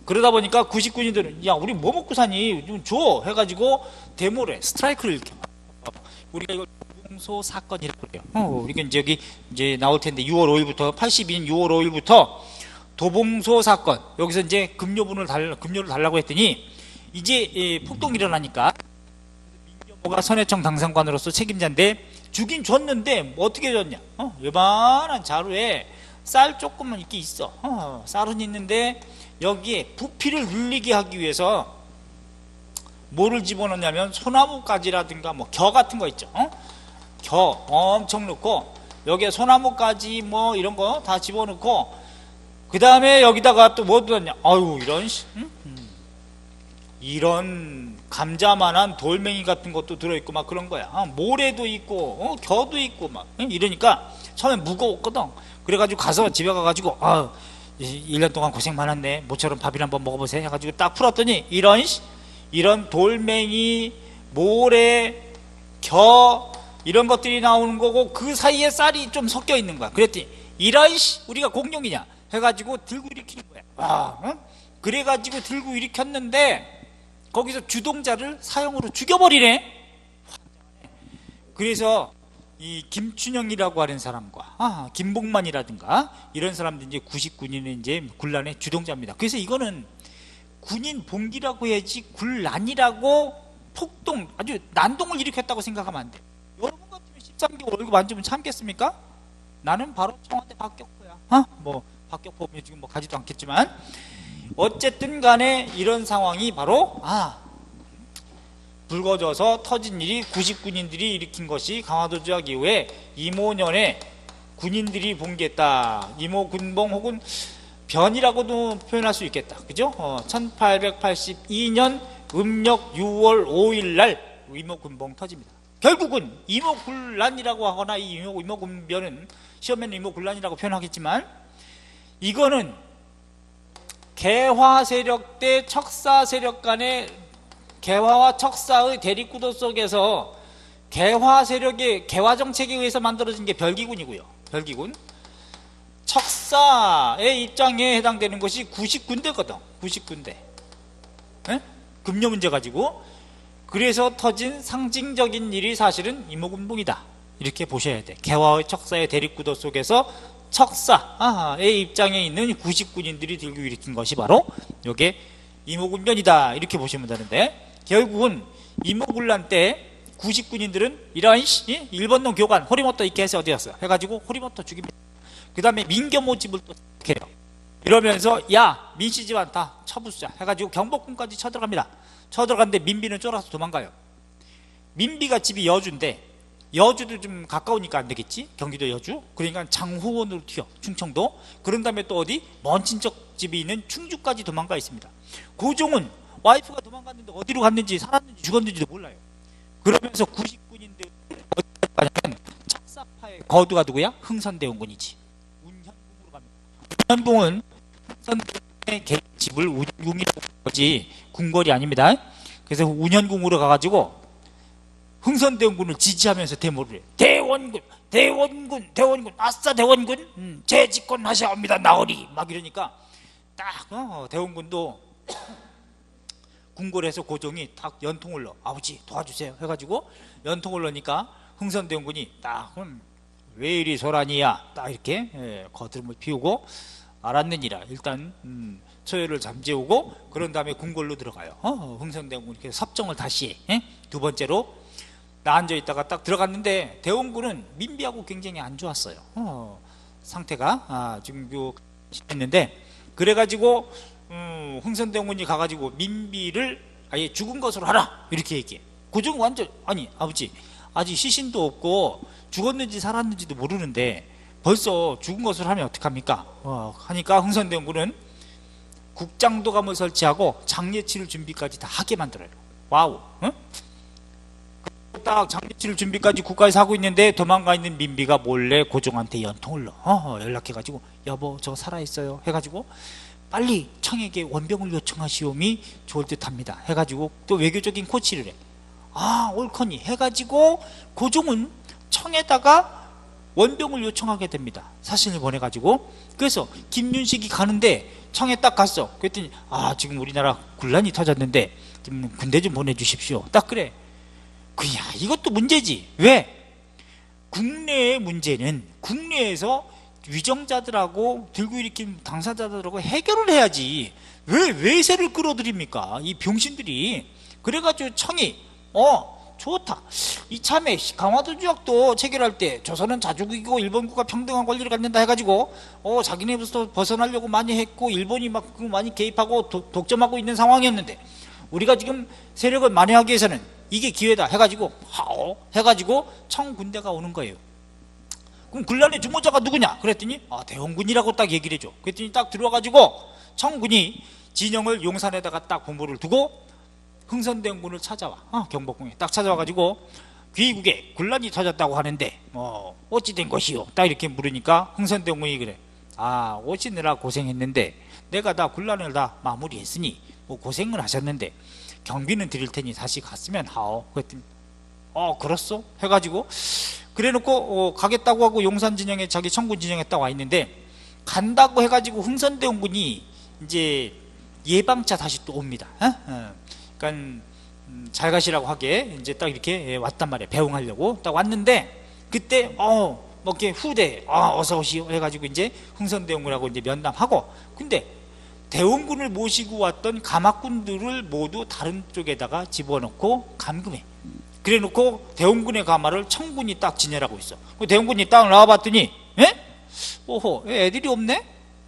그러다 보니까 99인들은 야, 우리 뭐 먹고 사니? 좀 줘! 해가지고 데모를 해. 스트라이크를 일으켜. 우리가 이걸 도봉소 사건이라고 그래요. 이게 이제 여기 이제 나올 텐데, 6월 5일부터, 82년 6월 5일부터 도봉소 사건. 여기서 이제 급료를 달라고 했더니, 이제 폭동이 일어나니까 민겸호가 선해청 당상관으로서 책임자인데, 주긴 줬는데 뭐 어떻게 줬냐? 요만한 자루에 쌀 조금만 이렇게 있어. 쌀은 있는데 여기에 부피를 늘리게 하기 위해서 뭐를 집어넣냐면 소나무가지라든가 뭐 겨 같은 거 있죠. 겨 엄청 넣고, 여기에 소나무가지 뭐 이런 거 다 집어넣고, 그 다음에 여기다가 또 뭐 넣었냐? 아유, 이런 감자만한 돌멩이 같은 것도 들어있고 막 그런 거야. 모래도 있고 겨도 있고 막 이러니까 처음에 무거웠거든. 그래가지고 가서 집에 가가지고 1년 동안 고생 많았네, 모처럼 밥이나 한번 먹어보세요 해가지고 딱 풀었더니 이런 돌멩이, 모래, 겨 이런 것들이 나오는 거고, 그 사이에 쌀이 좀 섞여 있는 거야. 그랬더니 우리가 공룡이냐 해가지고 들고 일으키는 거야. 그래가지고 들고 일으켰는데 거기서 주동자를 사형으로 죽여버리네. 그래서 이 김춘영이라고 하는 사람과 김복만이라든가 이런 사람들 이제 99년에 이제 군란의 주동자입니다. 그래서 이거는 군인 봉기라고 해야지 굴란이라고, 폭동, 아주 난동을 일으켰다고 생각하면 안 돼. 여러분 같으면 13개월 월급 안 주면 참겠습니까? 나는 바로 청와대 박격포야. 뭐 박격포면 지금 뭐 가지도 않겠지만, 어쨌든 간에 이런 상황이 바로 불거져서 터진 일이 99인들이 일으킨 것이 강화도 조약 이후에 이모년에 군인들이 봉기했다. 이모군봉 혹은 변이라고도 표현할 수 있겠다. 그죠? 1882년 음력 6월 5일 날 이모군봉 터집니다. 결국은 이모군란이라고 하거나 이 이모군변은 시험에는 이모군란이라고 표현하겠지만, 이거는 개화 세력 대 척사 세력 간의 개화와 척사의 대립구도 속에서 개화 세력의 개화 정책에 의해서 만들어진 게 별기군이고요. 별기군. 척사의 입장에 해당되는 것이 90군데거든. 90군데. 네? 금요 문제 가지고. 그래서 터진 상징적인 일이 사실은 이모군봉이다. 이렇게 보셔야 돼. 개화의 척사의 대립구도 속에서 척사의 입장에 있는 90군인들이 들고 일으킨 것이 바로 이게 이모군변이다. 이렇게 보시면 되는데, 결국은 이모군란 때 90군인들은 이러한 일본놈 교관 호리모토 이케에서 어디 갔어요? 해가지고 호리모토 죽입니다. 그 다음에 민교 모집을 또 해요. 이러면서 야 민씨 집안 다 쳐부수자 해가지고 경복궁까지 쳐들어갑니다. 쳐들어갔는데 민비는 쫄아서 도망가요. 민비가 집이 여주인데, 여주도 좀 가까우니까 안 되겠지? 경기도 여주. 그러니까 장호원으로 튀어, 충청도. 그런 다음에 또 어디? 먼 친척 집이 있는 충주까지 도망가 있습니다. 고종은 와이프가 도망갔는데 어디로 갔는지 살았는지 죽었는지도 몰라요. 그러면서 90군인들 어디까지 가냐면 척사파의 거두가 누구야? 흥선대원군이지. 운현궁으로 갑니다. 운현궁은 흥선대원군의 집을 운현궁이라고 부른 거지 궁궐이 아닙니다. 그래서 운현궁으로 가가지고 흥선대원군을 지지하면서 데모를 해요. 대원군, 대원군, 대원군, 아싸 대원군, 재집권하셔야 합니다 나으리. 막 이러니까 딱 대원군도 궁궐에서 고종이 딱 연통을 넣어. 아버지 도와주세요 해가지고 연통을 넣으니까 흥선대원군이 딱 왜 이리 소란이야 딱 이렇게 거드름을 피우고 알았느니라. 일단 서열을 잠재우고 그런 다음에 궁궐로 들어가요. 흥선대원군이 이렇게 섭정을 다시 두 번째로 나 앉아있다가 딱 들어갔는데 대원군은 민비하고 굉장히 안 좋았어요. 상태가 지금 했는데, 그래가지고 흥선대원군이 가가지고 민비를 아예 죽은 것으로 하라 이렇게 얘기해. 고종 완전 아니 아버지 아직 시신도 없고 죽었는지 살았는지도 모르는데 벌써 죽은 것으로 하면 어떡합니까? 하니까 흥선대원군은 국장도감을 설치하고 장례치를 준비까지 다 하게 만들어요. 와우. 딱 장례치를 준비까지 국가에서 하고 있는데 도망가 있는 민비가 몰래 고종한테 연통을 넣어. 연락해가지고 여보 저 살아있어요 해가지고 빨리 청에게 원병을 요청하시오미 좋을 듯합니다 해가지고 또 외교적인 코치를 해. 옳거니 해가지고 고종은 청에다가 원병을 요청하게 됩니다. 사신을 보내가지고. 그래서 김윤식이 가는데 청에 딱 갔어. 그랬더니 지금 우리나라 군란이 터졌는데 좀 군대 좀 보내주십시오. 딱 그래. 그야 이것도 문제지. 왜? 국내의 문제는 국내에서 위정자들하고 들고 일으킨 당사자들하고 해결을 해야지. 왜 외세를 끌어들입니까? 이 병신들이. 그래가지고 청이 좋다. 이참에 강화도 지역도 체결할 때 조선은 자주국이고 일본국가 평등한 권리를 갖는다 해가지고 자기네부터 벗어나려고 많이 했고 일본이 막 많이 개입하고 독점하고 있는 상황이었는데 우리가 지금 세력을 만회하기 위해서는 이게 기회다 해가지고 해가지고 청군대가 오는 거예요. 그럼 군란의 주모자가 누구냐? 그랬더니 대원군이라고 딱 얘기를 해줘. 그랬더니 딱 들어와가지고 청군이 진영을 용산에다가 딱 본부를 두고 흥선대원군을 찾아와. 경복궁에 딱 찾아와가지고 귀국에 군란이 터졌다고 하는데 어찌 된 것이요? 딱 이렇게 물으니까 흥선대원군이 그래. 오시느라 고생했는데 내가 다 군란을 다 마무리했으니 뭐 고생을 하셨는데 경비는 드릴 테니 다시 갔으면 하오. 그랬더니 그렇소? 해가지고 그래놓고 가겠다고 하고 용산 진영에 자기 청군 진영에 딱 와 있는데 간다고 해가지고 흥선대원군이 이제 예방차 다시 또 옵니다. 그러니까 잘 가시라고 하게 이제 딱 이렇게 왔단 말이에요. 배웅하려고 딱 왔는데 그때 뭐 이렇게 후대 어서 오시오 해가지고 이제 흥선대원군하고 이제 면담하고. 근데 대원군을 모시고 왔던 가마꾼들을 모두 다른 쪽에다가 집어넣고 감금해. 그래 놓고 대원군의 가마를 청군이 딱 진열하고 있어. 대원군이 딱 나와봤더니 애들이 없네?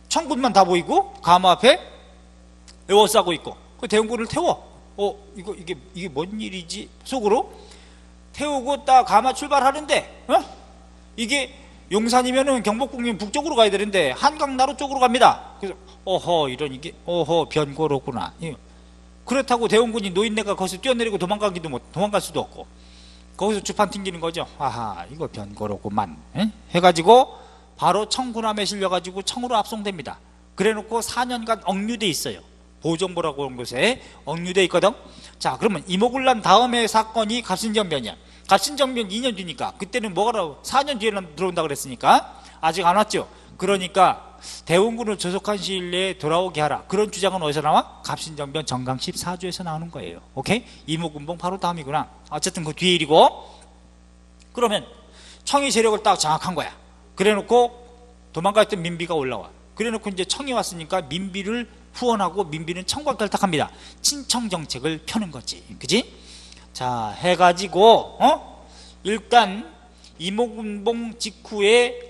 청군만 다 보이고 가마 앞에 에워싸고 있고 그 대원군을 태워. 이게 뭔 일이지? 속으로 태우고 딱 가마 출발하는데 이게 용산이면은 경복궁이면 북쪽으로 가야 되는데 한강나루 쪽으로 갑니다. 그래서 이런 이게 변고로구나. 그렇다고 대원군이 노인네가 거기서 뛰어내리고 도망갈 수도 없고 거기서 주판 튕기는 거죠. 아하, 이거 변고로구만 해가지고 바로 청군함에 실려가지고 청으로 압송됩니다. 그래놓고 4년간 억류돼 있어요. 보정보라고 하는 곳에 억류돼 있거든. 자, 그러면 이모군란 다음에 사건이 갑신정변이야. 갑신정변 2년 뒤니까 그때는 뭐가라고 4년 뒤에 들어온다 그랬으니까 아직 안 왔죠. 그러니까 대원군을 조속한 시일 내에 돌아오게 하라. 그런 주장은 어디서 나와? 갑신정변 정강 14조에서 나오는 거예요. 오케이? 이모군봉 바로 다음이구나. 어쨌든 그 뒤에 일이고, 그러면 청이 세력을 딱 장악한 거야. 그래놓고 도망갔던 민비가 올라와. 그래놓고 이제 청이 왔으니까 민비를 후원하고 민비는 청과 결탁합니다. 친청 정책을 펴는 거지, 그지? 자, 해가지고 일단 이모군봉 직후에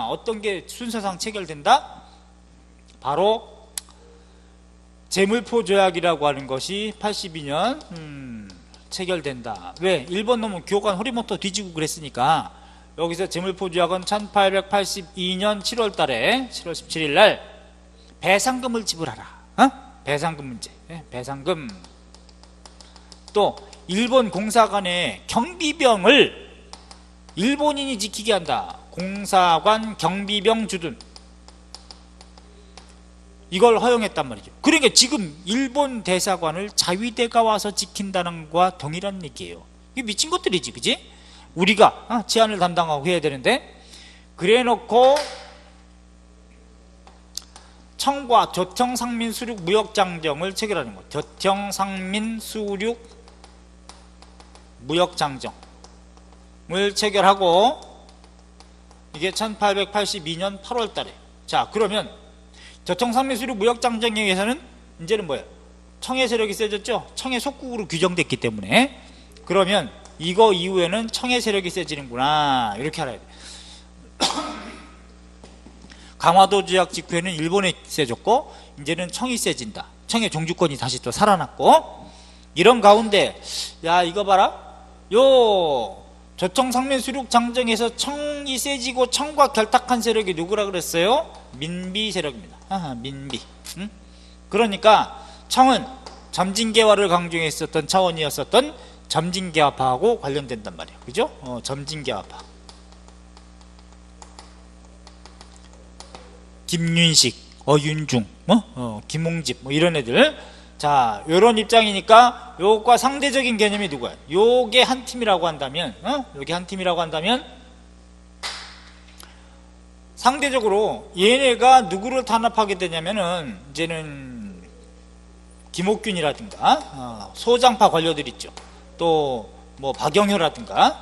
어떤 게 순서상 체결된다? 바로 제물포 조약이라고 하는 것이 82년 체결된다. 왜? 일본 놈은 교관 호리모토 뒤지고 그랬으니까 여기서 제물포 조약은 1882년 7월 달에 7월 17일 날 배상금을 지불하라. 배상금 문제. 배상금. 또 일본 공사관의 경비병을 일본인이 지키게 한다. 공사관 경비병 주둔. 이걸 허용했단 말이죠. 그러니까 지금 일본 대사관을 자위대가 와서 지킨다는 것과 동일한 얘기예요. 이게 미친 것들이지, 그지? 우리가 치안을 담당하고 해야 되는데, 그래놓고 청과 조청상민수륙 무역장정을 체결하는 거. 조청상민수륙 무역장정을 체결하고, 이게 1882년 8월 달에. 자, 그러면 조청상민수륙 무역장정에 의해서는 이제는 뭐예요? 청의 세력이 세졌죠? 청의 속국으로 규정됐기 때문에. 그러면 이거 이후에는 청의 세력이 세지는구나, 이렇게 알아야 돼. 강화도 조약 직후에는 일본이 세졌고 이제는 청이 세진다. 청의 종주권이 다시 또 살아났고, 이런 가운데 야, 이거 봐라. 요 조청상민수륙 장정에서 청이 세지고 청과 결탁한 세력이 누구라 그랬어요? 민비 세력입니다. 민비. 그러니까 청은 점진개화를 강조했었던 차원이었었던 점진개화파하고 관련된단 말이에요. 그죠? 점진개화파. 김윤식, 윤중, 김홍집, 이런 애들. 자, 요런 입장이니까 요것과 상대적인 개념이 누구야? 요게 한 팀이라고 한다면, 요게 한 팀이라고 한다면, 상대적으로 얘네가 누구를 탄압하게 되냐면은, 이제는 김옥균이라든가, 소장파 관료들 있죠. 또, 박영효라든가,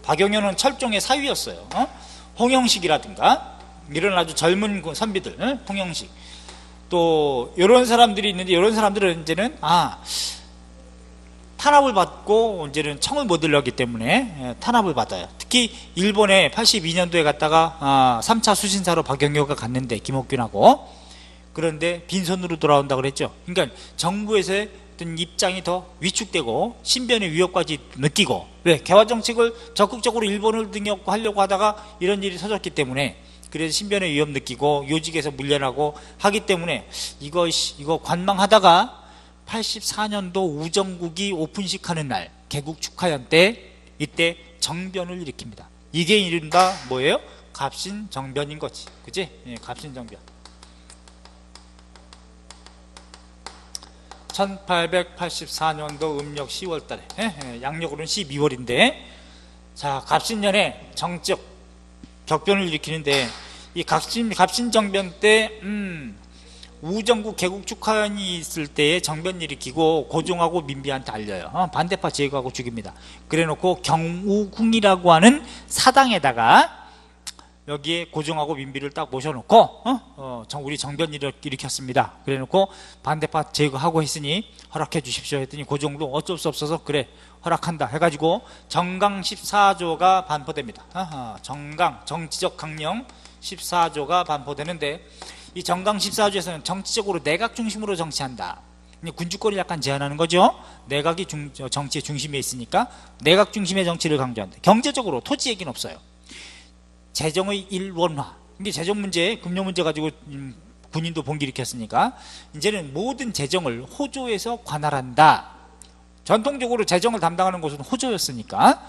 박영효는 철종의 사위였어요. 홍영식이라든가, 이런 아주 젊은 선비들, 홍영식. 또 이런 사람들이 있는데, 이런 사람들은 이제는 탄압을 받고 이제는 청을 못 들렸기 때문에 탄압을 받아요. 특히 일본에 82년도에 갔다가 3차 수신사로 박영효가 갔는데, 김옥균하고. 그런데 빈손으로 돌아온다 그랬죠. 그러니까 정부에서의 어떤 입장이 더 위축되고 신변의 위협까지 느끼고, 왜? 개화정책을 적극적으로 일본을 등용하려고 하다가 이런 일이 터졌기 때문에, 그래서 신변의 위협 느끼고 요직에서 물려나고 하기 때문에 이거 관망하다가 84년도 우정국이 오픈식 하는 날, 개국 축하연 때, 이때 정변을 일으킵니다. 이게 이른바 뭐예요? 갑신정변인 거지, 그치? 갑신정변. 1884년도 음력 10월 달에, 양력으로는 12월인데, 자, 갑신년에 정적 격변을 일으키는데, 이 갑신정변 때 우정국 개국 축하연이 있을 때에 정변 일으키고 고종하고 민비한테 알려요. 반대파 제거하고 죽입니다. 그래놓고 경우궁이라고 하는 사당에다가 여기에 고종하고 민비를 딱 모셔놓고 우리 정변 일으켰습니다. 그래놓고 반대파 제거하고 했으니 허락해 주십시오 했더니 고종도 어쩔 수 없어서 그래 허락한다 해가지고 정강 14조가 반포됩니다. 정강 정치적 강령 14조가 반포되는데, 이 정강 14조에서는 정치적으로 내각 중심으로 정치한다. 군주권을 약간 제한하는 거죠. 내각이 정치의 중심에 있으니까 내각 중심의 정치를 강조한다. 경제적으로 토지 얘기는 없어요. 재정의 일원화. 이게 재정 문제, 금융 문제 가지고 군인도 봉기 일으켰으니까 이제는 모든 재정을 호조에서 관할한다. 전통적으로 재정을 담당하는 곳은 호조였으니까.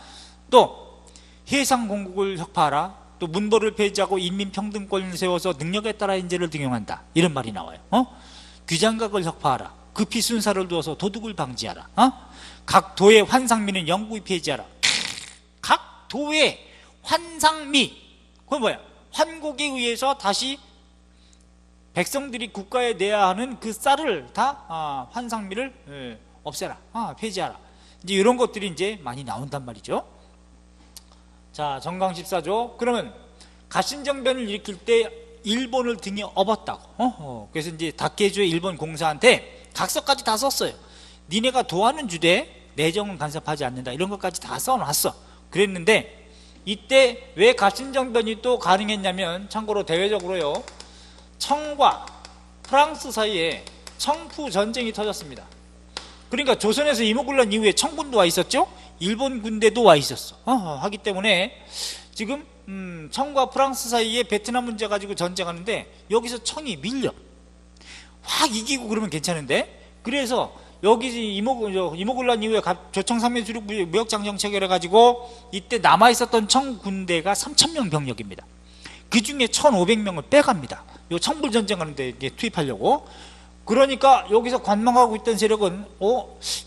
또 해상 공국을 혁파하라. 또 문벌을 폐지하고 인민평등권을 세워서 능력에 따라 인재를 등용한다. 이런 말이 나와요. 규장각을 혁파하라. 급히 순사를 두어서 도둑을 방지하라. 각 도의 환상미는 영구히 폐지하라. 각 도의 환상미, 그건 뭐야? 환곡에 의해서 다시 백성들이 국가에 내야 하는 그 쌀을 다 환상미를 없애라, 폐지하라. 이제 이런 것들이 이제 많이 나온단 말이죠. 자, 정강 14조. 그러면 가신정변을 일으킬 때 일본을 등에 업었다고. 그래서 이제 다케조의 일본 공사한테 각서까지 다 썼어요. 니네가 도하는 주되 내정은 간섭하지 않는다. 이런 것까지 다 써놨어. 그랬는데 이때 왜 가신정변이 또 가능했냐면, 참고로 대외적으로요, 청과 프랑스 사이에 청푸 전쟁이 터졌습니다. 그러니까 조선에서 이모군란 이후에 청군도 와 있었죠. 일본 군대도 와 있었어. 하기 때문에 지금 청과 프랑스 사이에 베트남 문제 가지고 전쟁하는데 여기서 청이 밀려. 확 이기고 그러면 괜찮은데, 그래서 여기 이모군란 이후에 조청삼면 주력 무역장정 체결해 가지고 이때 남아 있었던 청 군대가 3,000명 병력입니다. 그 중에 1,500명을 빼갑니다. 요 청불 전쟁하는데 투입하려고. 그러니까 여기서 관망하고 있던 세력은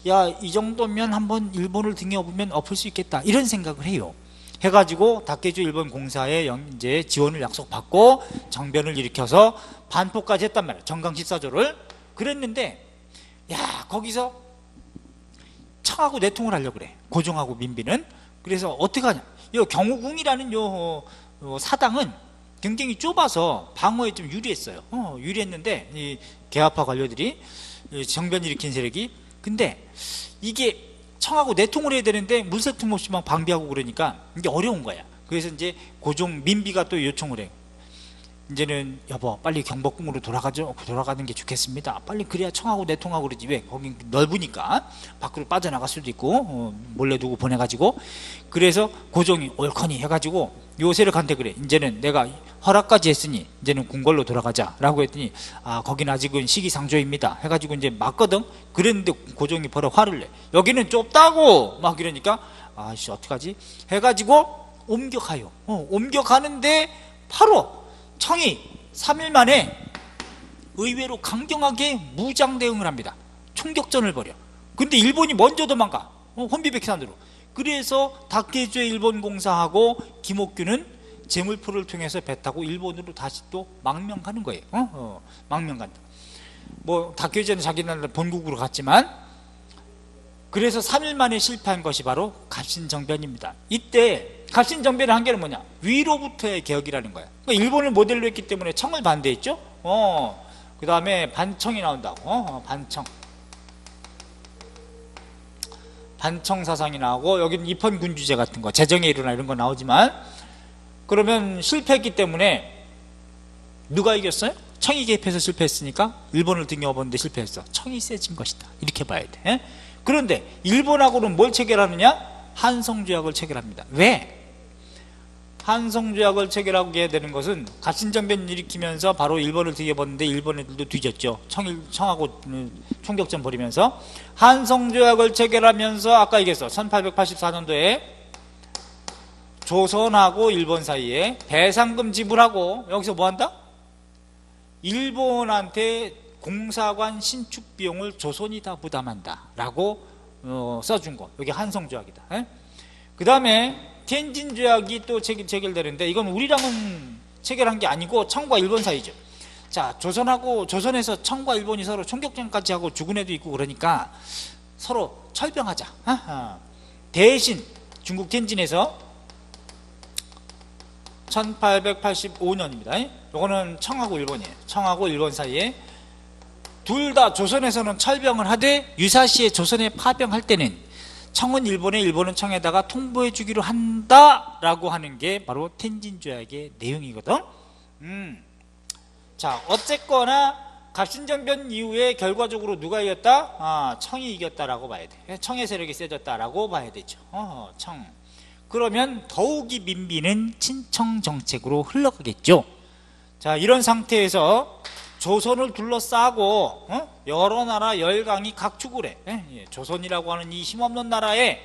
야, 이 정도면 한번 일본을 등에 업으면 엎을 수 있겠다, 이런 생각을 해요. 해가지고 다케조 일본 공사에 이제 지원을 약속받고 정변을 일으켜서 반포까지 했단 말이에요. 정강 14조를. 그랬는데 야, 거기서 청하고 내통을 하려고 그래, 고종하고 민비는. 그래서 어떻게 하냐, 요 경우궁이라는 요 사당은 굉장히 좁아서 방어에 좀 유리했어요. 유리했는데 이 개화파 관료들이, 정변 일으킨 세력이. 근데 이게 청하고 내통을 해야 되는데 물색틈 없이 막 방비하고 그러니까 이게 어려운 거야. 그래서 이제 고종 민비가 또 요청을 해. 이제는 여보, 빨리 경복궁으로 돌아가는 게 좋겠습니다. 빨리, 그래야 청하고 내통하고 그러지. 왜? 거긴 넓으니까 밖으로 빠져나갈 수도 있고, 몰래 두고 보내가지고. 그래서 고종이 옳거니 해가지고 요 세력한테 그래, 이제는 내가 허락까지 했으니 이제는 궁궐로 돌아가자 라고 했더니, 거긴 아직은 시기상조입니다 해가지고 이제 맞거든. 그랬는데 고종이 벌어 화를 내. 여기는 좁다고 막 이러니까, 아씨 어떡하지 해가지고 옮겨가요. 옮겨가는데 바로 청이 3일 만에 의외로 강경하게 무장 대응을 합니다. 총격전을 벌여. 근데 일본이 먼저 도망가, 혼비백산으로. 그래서 다케조의 일본 공사하고 김옥규는 제물포를 통해서 배 타고 일본으로 다시 또 망명 가는 거예요. 망명 간다. 뭐 다케조는 자기 나라 본국으로 갔지만, 그래서 3일 만에 실패한 것이 바로 갑신정변입니다. 이때 갑신정변의 한계는 뭐냐, 위로부터의 개혁이라는 거야. 그러니까 일본을 모델로 했기 때문에 청을 반대했죠. 그 다음에 반청이 나온다고. 반청 사상이 나오고, 여기는 입헌군주제 같은 거, 재정의 일어나 이런 거 나오지만, 그러면 실패했기 때문에 누가 이겼어요? 청이 개입해서 실패했으니까 일본을 등에 업었는데 실패했어. 청이 세진 것이다, 이렇게 봐야 돼. 그런데 일본하고는 뭘 체결하느냐? 한성조약을 체결합니다. 왜? 한성조약을 체결하게 되는 것은 갑신정변 일으키면서 바로 일본을 등에 업었는데 일본 애들도 뒤졌죠. 청하고 총격전 벌이면서. 한성조약을 체결하면서 아까 얘기했어, 1884년도에 조선하고 일본 사이에 배상금 지불하고, 여기서 뭐 한다? 일본한테 공사관 신축 비용을 조선이 다 부담한다 라고 써준 거, 여기 한성조약이다. 그 다음에 텐진조약이 또 체결되는데, 이건 우리랑은 체결한 게 아니고 청과 일본 사이죠. 자, 조선에서 청과 일본이 서로 총격전까지 하고 죽은 애도 있고 그러니까 서로 철병하자. 대신 중국 텐진에서 1885년입니다. 이거는 청하고 일본이에요. 청하고 일본 사이에 둘 다 조선에서는 철병을 하되 유사시에 조선에 파병할 때는 청은 일본에, 일본은 청에다가 통보해 주기로 한다라고 하는 게 바로 텐진조약의 내용이거든. 자, 어쨌거나 갑신정변 이후에 결과적으로 누가 이겼다? 청이 이겼다라고 봐야 돼. 청의 세력이 세졌다라고 봐야 되죠. 청. 그러면 더욱이 민비는 친청 정책으로 흘러가겠죠. 자, 이런 상태에서 조선을 둘러싸고 여러 나라 열강이 각축을 해. 예, 조선이라고 하는 이 힘없는 나라에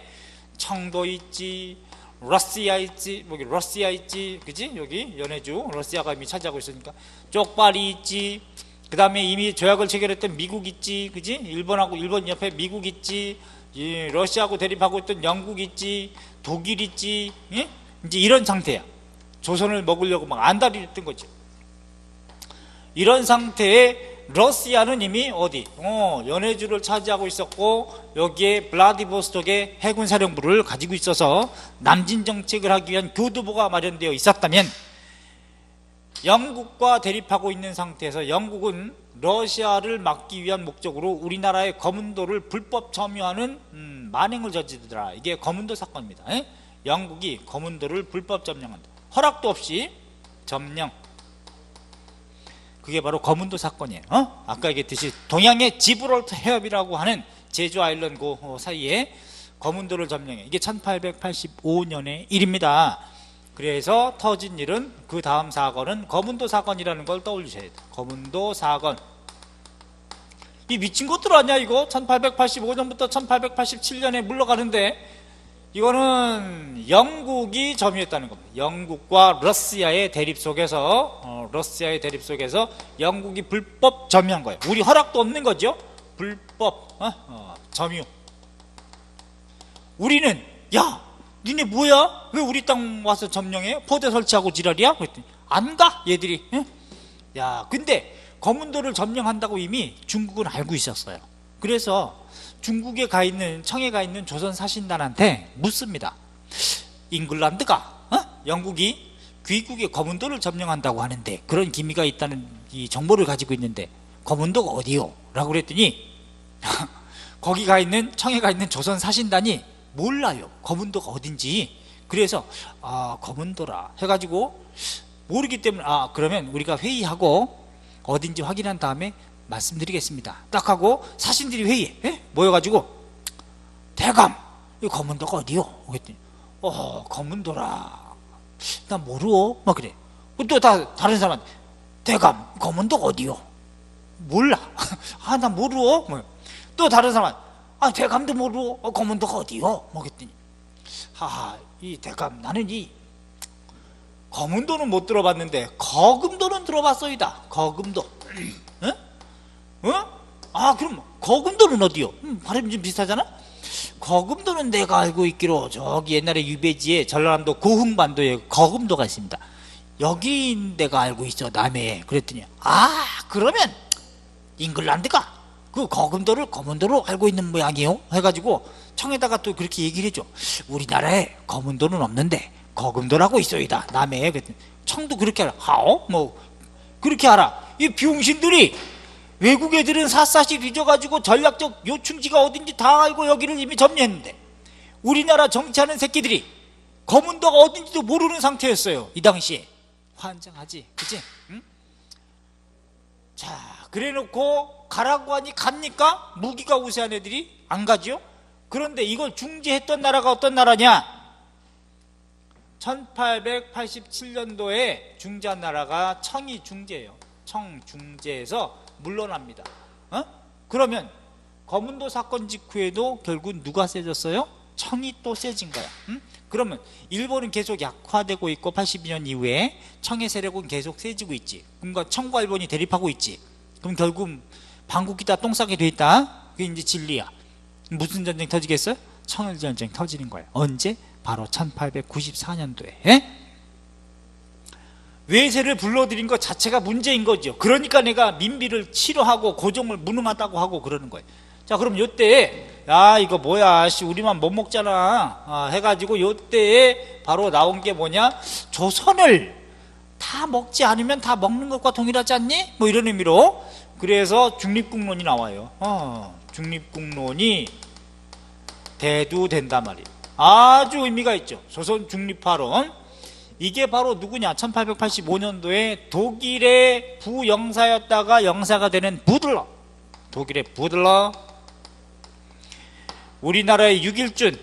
청도 있지, 러시아 있지, 여기 러시아 있지, 그지? 여기 연해주 러시아가 이미 차지하고 있으니까 쪽발이 있지. 그 다음에 이미 조약을 체결했던 미국 있지, 그지? 일본 옆에 미국 있지, 러시아하고 대립하고 있던 영국 있지, 독일 있지, 예? 이제 이런 상태야. 조선을 먹으려고 막 안달이 뜬 거죠. 이런 상태에 러시아는 이미 어디? 연해주를 차지하고 있었고, 여기에 블라디보스톡에 해군 사령부를 가지고 있어서 남진 정책을 하기 위한 교두보가 마련되어 있었다면, 영국과 대립하고 있는 상태에서 영국은 러시아를 막기 위한 목적으로 우리나라의 거문도를 불법 점유하는 만행을 저지르더라. 이게 거문도 사건입니다. 에? 영국이 거문도를 불법 점령한다. 허락도 없이 점령. 그게 바로 거문도 사건이에요. 아까 얘기했듯이 동양의 지브롤터 해협이라고 하는 제주 아일랜드 사이에 거문도를 점령해. 이게 1885년의 일입니다. 그래서 터진 일은 그 다음 사건은 거문도 사건이라는 걸 떠올리셔야 돼요. 거문도 사건. 이 미친 것들 아니야 이거? 1885년부터 1887년에 물러가는데 이거는 영국이 점유했다는 겁니다. 영국과 러시아의 대립 속에서 영국이 불법 점유한 거예요. 우리 허락도 없는 거죠. 불법 점유. 우리는 야 니네 뭐야? 왜 우리 땅 와서 점령해? 포대 설치하고 지랄이야? 그랬더니 안 가 얘들이. 야 근데 거문도를 점령한다고 이미 중국은 알고 있었어요. 그래서 중국에 가 있는 청에 가 있는 조선 사신단한테 묻습니다. 잉글랜드가 영국이 귀국의 거문도를 점령한다고 하는데 그런 기미가 있다는 이 정보를 가지고 있는데 거문도가 어디요? 라고 그랬더니 거기 가 있는 청에 가 있는 조선 사신단이 몰라요. 거문도가 어딘지. 그래서 거문도라 해가지고 모르기 때문에 그러면 우리가 회의하고 어딘지 확인한 다음에 말씀드리겠습니다. 딱 하고 사신들이 회의에 모여가지고 대감 이 거문도가 어디요? 그랬더니 거문도라 나 모르오 막 그래. 또 다른 사람 대감 거문도가 어디요? 몰라. 나 모르오. 또 다른 사람 대감도 모르오. 거문도가 어디요? 뭐 그랬더니 이 대감 나는 이 거문도는 못 들어봤는데 거금도는 들어봤소이다. 거금도. 그럼 거금도는 어디요? 발음이 좀 비슷하잖아? 거금도는 내가 알고 있기로 저기 옛날에 유배지에 전라남도 고흥반도에 거금도가 있습니다. 여기 내가 알고 있어 남해에. 그랬더니 그러면 잉글랜드가 그 거금도를 거문도로 알고 있는 모양이요 해가지고 청에다가 또 그렇게 얘기를 해줘. 우리나라에 거문도는 없는데 거금도라고 있어이다 남해에. 그랬더니 청도 그렇게 알아. 뭐 그렇게 알아. 이 비용신들이 외국 애들은 샅샅이 뒤져가지고 전략적 요충지가 어딘지 다 알고 여기를 이미 점령했는데 우리나라 정치하는 새끼들이 거문도가 어딘지도 모르는 상태였어요. 이 당시에. 환장하지 그치? 응? 자 그래놓고 가라고 하니 갑니까? 무기가 우세한 애들이 안 가죠. 그런데 이걸 중재했던 나라가 어떤 나라냐? 1887년도에 중재한 나라가 청이 중재예요. 청 중재에서 물러납니다. 그러면 거문도 사건 직후에도 결국 누가 세졌어요? 청이 또 세진 거야. 그러면 일본은 계속 약화되고 있고 82년 이후에 청의 세력은 계속 세지고 있지. 그러니까 청과 일본이 대립하고 있지. 그럼 결국 방국이 다 똥 싸게 돼 있다. 그게 이제 진리야. 무슨 전쟁 터지겠어요? 청일전쟁 터지는 거예요. 언제? 바로 1894년도에. 외세를 불러들인 것 자체가 문제인 거죠. 그러니까 내가 민비를 싫어하고 고종을 무능하다고 하고 그러는 거예요. 자 그럼 요때에 이거 뭐야 우리만 못 먹잖아 해가지고 요때에 바로 나온 게 뭐냐, 조선을 다 먹지 않으면 다 먹는 것과 동일하지 않니? 뭐 이런 의미로. 그래서 중립국론이 나와요. 중립국론이 대두된단 말이에요. 아주 의미가 있죠. 조선 중립화론. 이게 바로 누구냐? 1885년도에 독일의 부영사였다가 영사가 되는 부들러. 독일의 부들러. 우리나라의 육일준.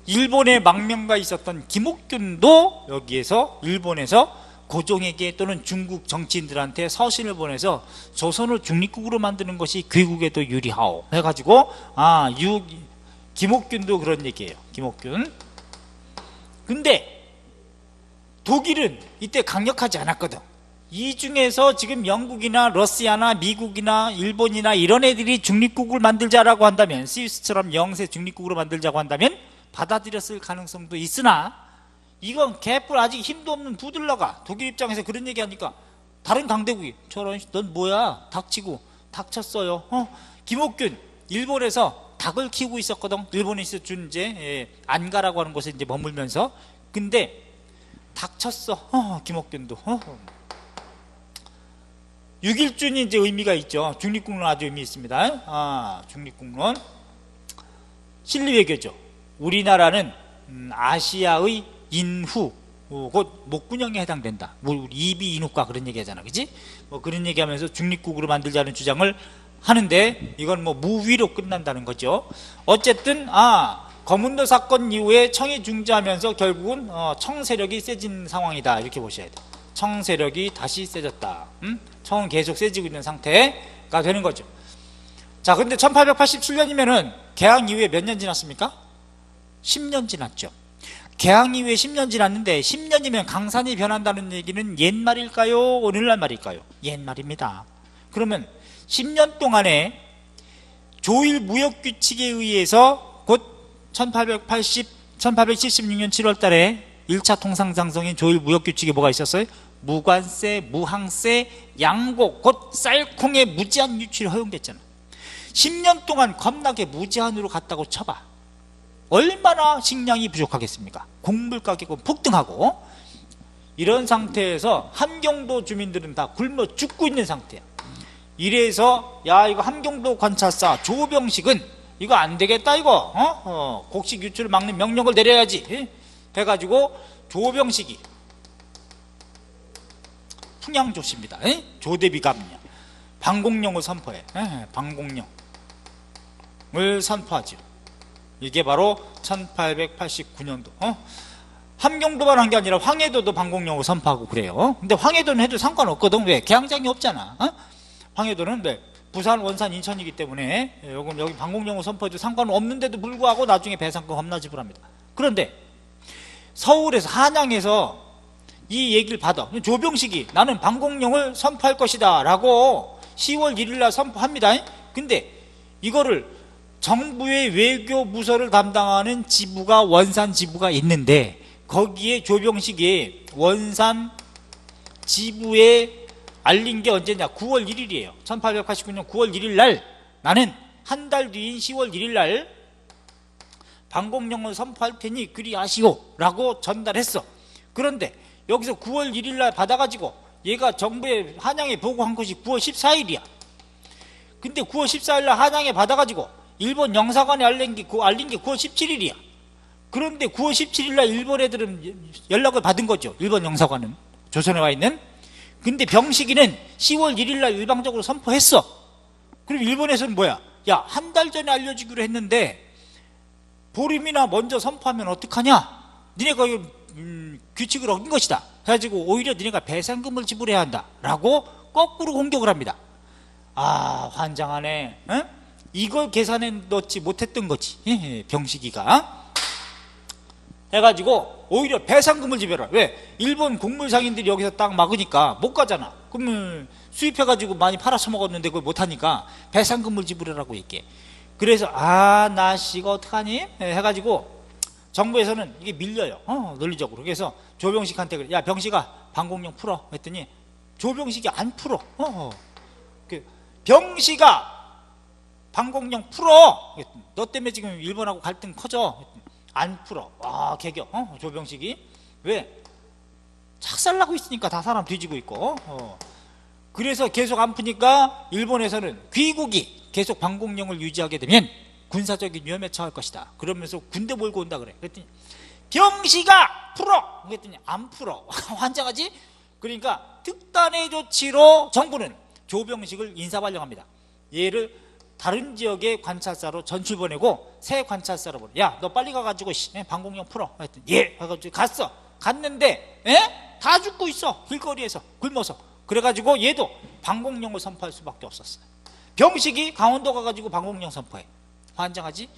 일본의 망명가 있었던 김옥균도 여기에서 일본에서 고종에게 또는 중국 정치인들한테 서신을 보내서 조선을 중립국으로 만드는 것이 귀국에도 유리하오 해가지고 김옥균도 그런 얘기예요. 김옥균. 근데 독일은 이때 강력하지 않았거든. 이 중에서 지금 영국이나 러시아나 미국이나 일본이나 이런 애들이 중립국을 만들자라고 한다면, 스위스처럼 영세 중립국으로 만들자고 한다면 받아들였을 가능성도 있으나, 이건 개뿔 아직 힘도 없는 부들러가 독일 입장에서 그런 얘기하니까 다른 강대국이 저런 넌 뭐야 닥치고 닥쳤어요. 김옥균 일본에서 닭을 키우고 있었거든. 일본에서 준 이제 안가라고 하는 곳에 이제 머물면서. 근데 닥쳤어. 김옥균도 6.1준이 이제 의미가 있죠. 중립국론 아주 의미 있습니다. 중립국론 실리 외교죠. 우리나라는 아시아의 인후, 곧 목군형에 해당된다. 우리 이비 인후과 그런 얘기 하잖아, 그지? 그런 얘기 하면서 중립국으로 만들자는 주장을 하는데, 이건 무위로 끝난다는 거죠. 어쨌든, 거문도 사건 이후에 청이 중지하면서 결국은 청 세력이 세진 상황이다. 이렇게 보셔야 돼요. 청 세력이 다시 세졌다. 청은 계속 세지고 있는 상태가 되는 거죠. 자, 근데 1887년이면은 개항 이후에 몇 년 지났습니까? 10년 지났죠. 개항 이후에 10년 지났는데, 10년이면 강산이 변한다는 얘기는 옛말일까요? 오늘날 말일까요? 옛말입니다. 그러면 10년 동안에 조일 무역규칙에 의해서 곧 1876년 7월 달에 1차 통상장성인 조일 무역규칙에 뭐가 있었어요? 무관세, 무항세, 양곡, 곧 쌀콩의 무제한 유출이 허용됐잖아. 10년 동안 겁나게 무제한으로 갔다고 쳐봐. 얼마나 식량이 부족하겠습니까? 곡물 가격은 폭등하고, 이런 상태에서 함경도 주민들은 다 굶어 죽고 있는 상태야. 이래서 이거 함경도 관찰사 조병식은 이거 안 되겠다, 이거 곡식 유출을 막는 명령을 내려야지 해가지고 조병식이 풍양조씨입니다. 조대비감령 방공령을 선포해. 방공령을 선포하죠. 이게 바로 1889년도 함경도만 한 게 아니라 황해도도 방공령을 선포하고 그래요. 근데 황해도는 해도 상관없거든. 왜? 개항장이 없잖아. 황해도는 왜? 부산, 원산, 인천이기 때문에 여기 방공령을 선포해도 상관없는데도 불구하고 나중에 배상금 겁나 지불합니다. 그런데 서울에서, 한양에서 이 얘기를 받아. 조병식이 나는 방공령을 선포할 것이다 라고 10월 1일 날 선포합니다. 근데 이거를 정부의 외교부서를 담당하는 지부가, 원산 지부가 있는데, 거기에 조병식이 원산 지부에 알린 게 언제냐? 9월 1일이에요 1889년 9월 1일 날 나는 한 달 뒤인 10월 1일 날 방공령을 선포할 테니 그리 아시오 라고 전달했어. 그런데 여기서 9월 1일 날 받아가지고 얘가 정부에, 한양에 보고한 것이 9월 14일이야 근데 9월 14일 날 한양에 받아가지고 일본 영사관에 알린 게 9월 17일이야 그런데 9월 17일 날 일본 애들은 연락을 받은 거죠. 일본 영사관은, 조선에 와 있는. 근데 병식이는 10월 1일 날 일방적으로 선포했어. 그럼 일본에서는 뭐야? 야, 한 달 전에 알려주기로 했는데 보름이나 먼저 선포하면 어떡하냐? 니네가 규칙을 어긴 것이다 해가지고 오히려 니네가 배상금을 지불해야 한다 라고 거꾸로 공격을 합니다. 환장하네. 이걸 계산해 넣지 못했던 거지, 병식이가. 해가지고 오히려 배상금을 지불하라. 왜? 일본 곡물 상인들이 여기서 딱 막으니까 못 가잖아. 그러면 수입해가지고 많이 팔아쳐먹었는데 그걸 못하니까 배상금을 지불하라고 얘기해. 그래서 나 이거 어떡하니? 해가지고 정부에서는 이게 밀려요. 논리적으로. 그래서 조병식한테 그래. 야, 병식아 방공령 풀어 했더니 조병식이 안 풀어. 병식아 방공령 풀어. 너 때문에 지금 일본하고 갈등 커져. 안 풀어. 개겨. 조병식이. 왜? 착살나고 있으니까 다 사람 뒤지고 있고. 그래서 계속 안 푸니까 일본에서는 귀국이 계속 방공령을 유지하게 되면 군사적인 위험에 처할 것이다. 그러면서 군대 몰고 온다 그래. 그랬더니 병식아 풀어. 그랬더니 안 풀어. 환장하지? 그러니까 특단의 조치로 정부는 조병식을 인사발령합니다. 얘를 다른 지역의 관찰사로 전출 보내고 새 관찰사로 보내. 야, 너 빨리 가가지고 방공령 풀어. 했더니 예. 해가지고 갔어. 갔는데 다 죽고 있어. 길거리에서 굶어서. 그래가지고 얘도 방공령을 선포할 수밖에 없었어요. 병식이 강원도 가가지고 방공령 선포해. 환장하지?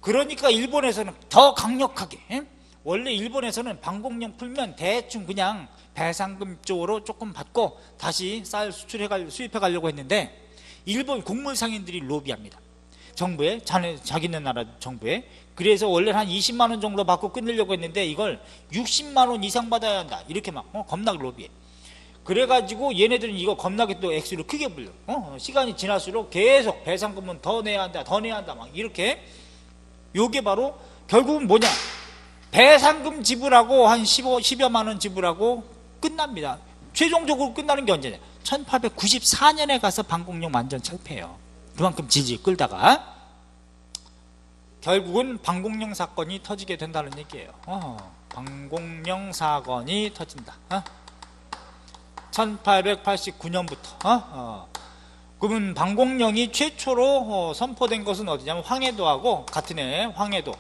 그러니까 일본에서는 더 강력하게, 원래 일본에서는 방공령 풀면 대충 그냥 배상금 쪽으로 조금 받고 다시 쌀 수입해 가려고 했는데, 일본 곡물 상인들이 로비합니다. 정부에, 자기네 나라 정부에. 그래서 원래 한 20만 원 정도 받고 끊으려고 했는데 이걸 60만 원 이상 받아야 한다, 이렇게 막 겁나게 로비해. 그래가지고 얘네들은 이거 겁나게 또 액수를 크게 불려. 시간이 지날수록 계속 배상금은 더 내야 한다, 더 내야 한다, 막 이렇게. 요게 바로 결국은 뭐냐, 배상금 지불하고 한 10여만 원 지불하고 끝납니다. 최종적으로 끝나는 게 언제냐, 1894년에 가서 방공령 완전 철폐해요. 그만큼 지지 끌다가 결국은 방공령 사건이 터지게 된다는 얘기예요. 방공령 사건이 터진다. 1889년부터. 그러면 방공령이 최초로 선포된 것은 어디냐면 황해도하고 같은 해 황해도.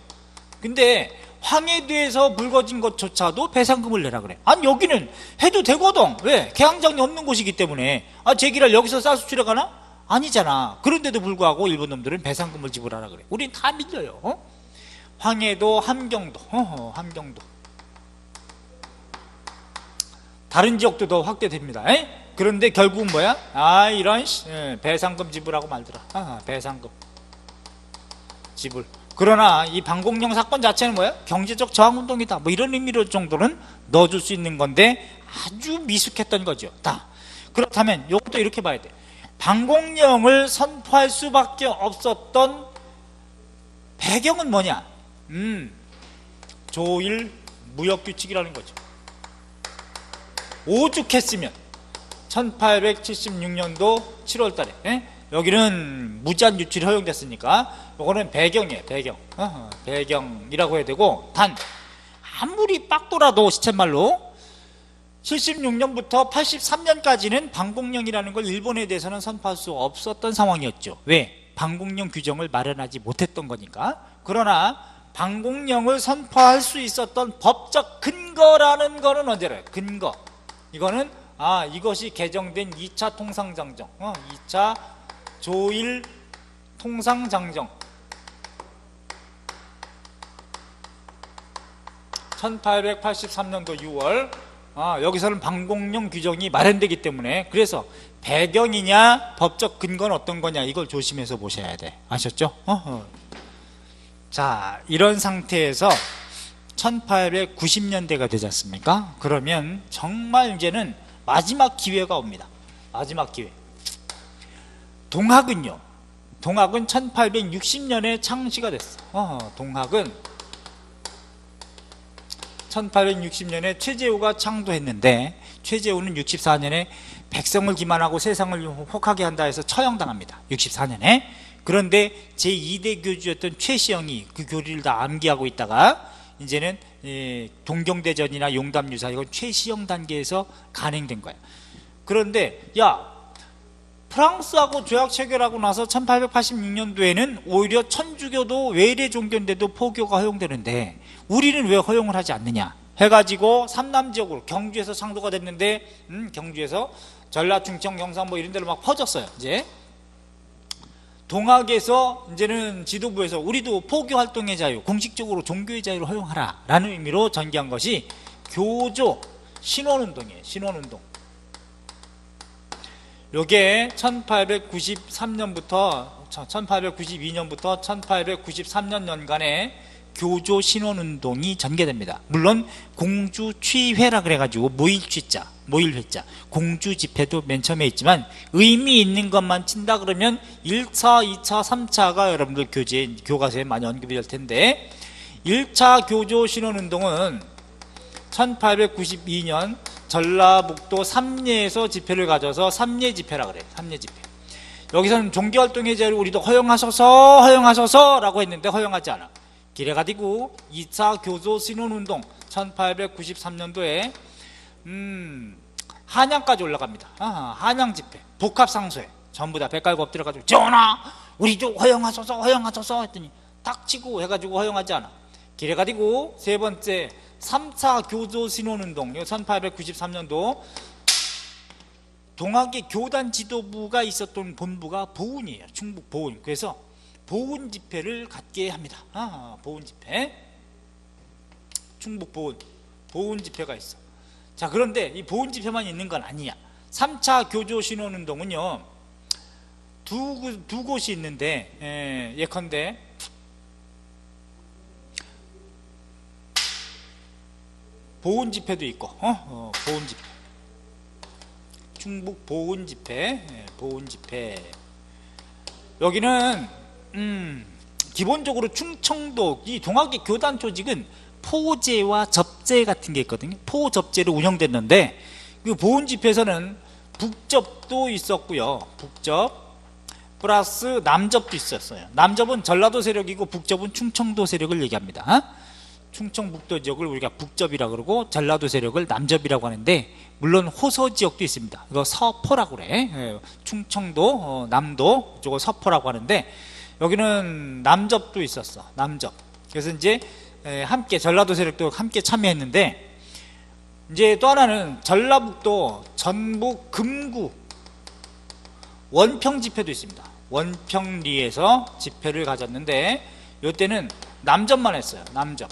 근데 황해도에서 불거진 것조차도 배상금을 내라 그래. 아니 여기는 해도 되거든. 왜? 개항장이 없는 곳이기 때문에. 제기를 여기서 쌀 수출해 가나? 아니잖아. 그런데도 불구하고 일본 놈들은 배상금을 지불하라 그래. 우린 다 밀려요. 황해도, 함경도, 함경도. 다른 지역도 더 확대됩니다. 그런데 결국은 뭐야? 이런 배상금 지불하고 말더라. 배상금 지불. 그러나 이 방공령 사건 자체는 뭐야? 경제적 저항운동이다, 뭐 이런 의미로 정도는 넣어줄 수 있는 건데 아주 미숙했던 거죠. 그렇다면 이것도 이렇게 봐야 돼. 방공령을 선포할 수밖에 없었던 배경은 뭐냐? 조일 무역규칙이라는 거죠. 오죽했으면 1876년도 7월 달에 여기는 무제한 유출이 허용됐으니까 이거는 배경이에요. 배경. 배경이라고 해야 되고, 단 아무리 빡돌아도 시쳇말로 76년부터 83년까지는 방공령이라는 걸 일본에 대해서는 선포할 수 없었던 상황이었죠. 왜? 방공령 규정을 마련하지 못했던 거니까. 그러나 방공령을 선포할 수 있었던 법적 근거라는 거는 언제래요? 근거. 이거는 이것이 개정된 2차 통상장정, 2차 조일 통상장정 1883년도 6월. 여기서는 방공령 규정이 마련되기 때문에, 그래서 배경이냐 법적 근거는 어떤 거냐, 이걸 조심해서 보셔야 돼. 아셨죠? 자, 이런 상태에서 1890년대가 되지 않습니까? 그러면 정말 이제는 마지막 기회가 옵니다. 마지막 기회. 동학은요, 동학은 1860년에 창시가 됐어. 동학은 1860년에 최재우가 창도했는데, 최재우는 64년에 백성을 기만하고 세상을 혹하게 한다 해서 처형당합니다. 64년에. 그런데 제2대 교주였던 최시영이 그 교리를 다 암기하고 있다가 이제는 동경대전이나 용담유사, 이건 최시영 단계에서 간행된 거야. 그런데 프랑스하고 조약 체결하고 나서 1886년도에는 오히려 천주교도 외래 종교인데도 포교가 허용되는데 우리는 왜 허용을 하지 않느냐 해가지고 삼남지역으로, 경주에서 상도가 됐는데 경주에서 전라, 충청, 경상 뭐 이런 데로 막 퍼졌어요. 이제 동학에서 이제는 지도부에서 우리도 포교 활동의 자유, 공식적으로 종교의 자유를 허용하라 라는 의미로 전개한 것이 교조 신원운동이에요. 신원운동. 요게 1892년부터 1893년 연간에 교조 신원운동이 전개됩니다. 물론 공주취회라 그래가지고 모일취자, 모일회자, 공주집회도 맨 처음에 있지만 의미 있는 것만 친다 그러면 1차, 2차, 3차가 여러분들 교과서에 많이 언급이 될 텐데, 1차 교조 신원운동은 1892년 전라북도 삼례에서 집회를 가져서 삼례 집회라 그래요. 삼례 집회. 여기서는 종교활동의 자유를 우리도 허용하셔서 라고 했는데 허용하지 않아. 그래가지고 2차 교조 신원운동 1893년도에 한양까지 올라갑니다. 한양 집회, 복합상소회 전부 다 배 깔고 엎드려가지고 전하 우리도 허용하셔서 했더니 딱 치고 해가지고 허용하지 않아. 그래가지고 세 번째 3차 교조신원운동 1893년도 동학의 교단 지도부가 있었던 본부가 보은이에요. 충북 보은. 그래서 보은 집회를 갖게 합니다. 보은 집회. 충북 보은 집회가 있어. 자, 그런데 이 보은 집회만 있는 건 아니야. 3차 교조신원운동은요 두 곳이 있는데, 예컨대 보은 집회도 있고, 보은 집회, 충북 보은 집회, 보은 집회. 여기는 기본적으로 충청도 이 동학의 교단 조직은 포제와 접제 같은 게 있거든요. 포접제로 운영됐는데 그 보은 집회에서는 북접도 있었고요. 북접 플러스 남접도 있었어요. 남접은 전라도 세력이고 북접은 충청도 세력을 얘기합니다. 충청북도 지역을 우리가 북접이라고 그러고 전라도 세력을 남접이라고 하는데, 물론 호서 지역도 있습니다. 이거 서포라고 그래. 충청도 남도 이쪽을 서포라고 하는데, 여기는 남접도 있었어. 남접. 그래서 이제 함께 전라도 세력도 함께 참여했는데, 이제 또 하나는 전라북도 전북 금구 원평 집회도 있습니다. 원평리에서 집회를 가졌는데 이때는 남접만 했어요. 남접.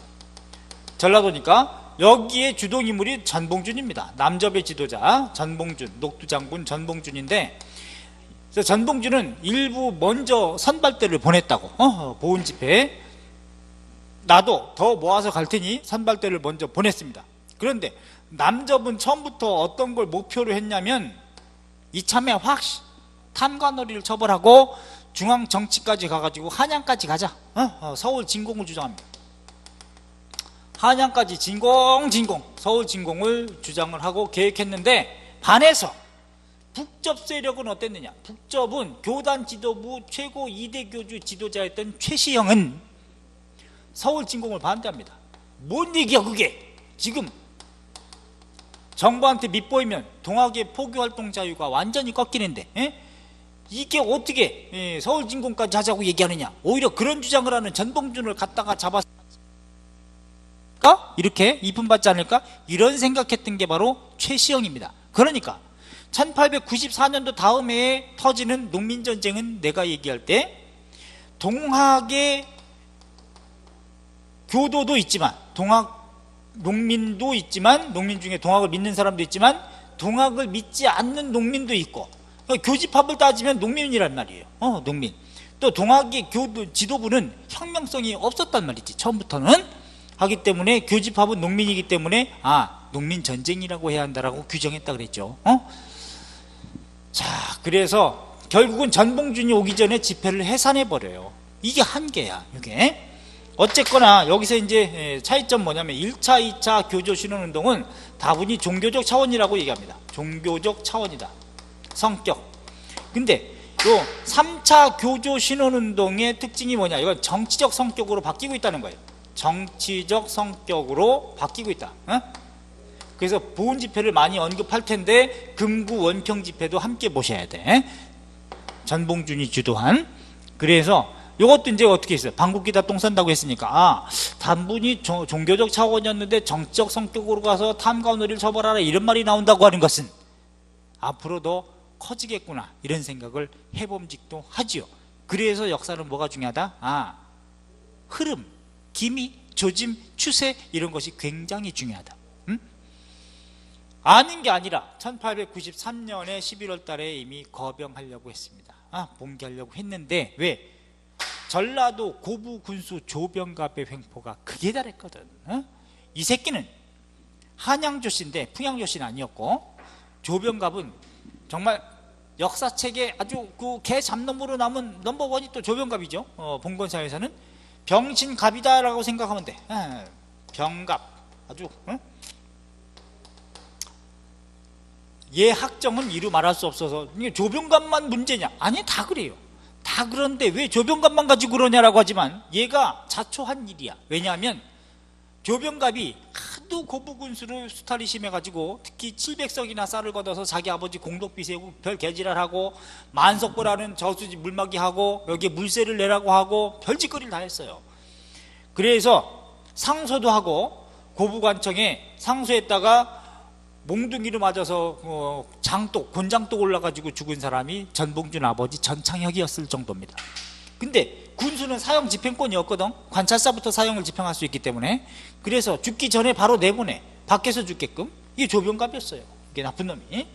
전라도니까 여기에 주동인물이 전봉준입니다. 남접의 지도자 전봉준, 녹두장군 전봉준인데, 그래서 전봉준은 일부 먼저 선발대를 보냈다고. 보은 집회에 나도 더 모아서 갈 테니 선발대를 먼저 보냈습니다. 그런데 남접은 처음부터 어떤 걸 목표로 했냐면 이참에 확 탐관오리를 처벌하고 중앙 정치까지 가가지고 한양까지 가자. 서울 진공을 주장합니다. 한양까지 진공 서울 진공을 주장을 하고 계획했는데, 반해서 북접 세력은 어땠느냐. 북접은 교단 지도부 최고 2대 교주 지도자였던 최시영은 서울 진공을 반대합니다. 뭔 얘기야 그게. 지금 정부한테 밑보이면 동학의 포교활동 자유가 완전히 꺾이는데, 이게 어떻게 서울 진공까지 하자고 얘기하느냐. 오히려 그런 주장을 하는 전봉준을 갖다가 잡아서 이렇게 이쁨 받지 않을까, 이런 생각했던 게 바로 최시영입니다. 그러니까 1894년도 다음 해에 터지는 농민전쟁은 내가 얘기할 때 동학의 교도도 있지만, 동학 농민도 있지만, 농민 중에 동학을 믿는 사람도 있지만 동학을 믿지 않는 농민도 있고, 교집합을 따지면 농민이란 말이에요. 농민. 또 동학의 교도 지도부는 혁명성이 없었단 말이지. 처음부터는. 하기 때문에 교집합은 농민이기 때문에 농민 전쟁이라고 해야 한다라고 규정했다 그랬죠. 자, 그래서 결국은 전봉준이 오기 전에 집회를 해산해 버려요. 이게 한계야. 이게 어쨌거나 여기서 이제 차이점 뭐냐면 1차, 2차 교조신원운동은 다분히 종교적 차원이라고 얘기합니다. 종교적 차원이다. 성격. 근데 요 3차 교조신원운동의 특징이 뭐냐, 이건 정치적 성격으로 바뀌고 있다는 거예요. 정치적 성격으로 바뀌고 있다. 그래서 보은 집회를 많이 언급할 텐데 금구 원평 집회도 함께 보셔야 돼. 전봉준이 주도한. 그래서 이것도 이제 어떻게 했어요? 방귀끼다 똥 싼다고 했으니까 단분히 종교적 차원이었는데 정치적 성격으로 가서 탐관오리를 처벌하라 이런 말이 나온다고 하는 것은 앞으로도 커지겠구나 이런 생각을 해봄직도 하지요. 그래서 역사는 뭐가 중요하다? 흐름, 기미, 조짐, 추세 이런 것이 굉장히 중요하다. 아닌 게 아니라 1893년에 11월 달에 이미 거병하려고 했습니다. 봉기하려고 했는데 왜? 전라도 고부 군수 조병갑의 횡포가 극에 달했거든. 이 새끼는 한양조씨인데 풍양조씨는 아니었고, 조병갑은 정말 역사책에 아주 그 개 잡놈으로 남은 넘버원이 또 조병갑이죠. 봉건사에서는 병신갑이다라고 생각하면 돼. 병갑 아주 얘 학점은 이루 말할 수 없어서 조병갑만 문제냐? 아니, 다 그래요. 다 그런데 왜 조병갑만 가지고 그러냐라고 하지만 얘가 자초한 일이야. 왜냐하면 조병갑이 하도 고부군수를 수탈이 심해가지고 특히 700석이나 쌀을 걷어서 자기 아버지 공덕비 세우고 별 개지랄하고 만석보라는 저수지 물막이 하고 여기에 물세를 내라고 하고 별짓거리를 다 했어요. 그래서 상소도 하고 고부관청에 상소했다가 몽둥이를 맞아서 곤장독 올라가지고 죽은 사람이 전봉준 아버지 전창혁이었을 정도입니다. 근데 군수는 사형 집행권이었거든. 관찰사부터 사형을 집행할 수 있기 때문에. 그래서 죽기 전에 바로 내보내, 밖에서 죽게끔. 이게 조병갑이었어요, 이게 나쁜 놈이.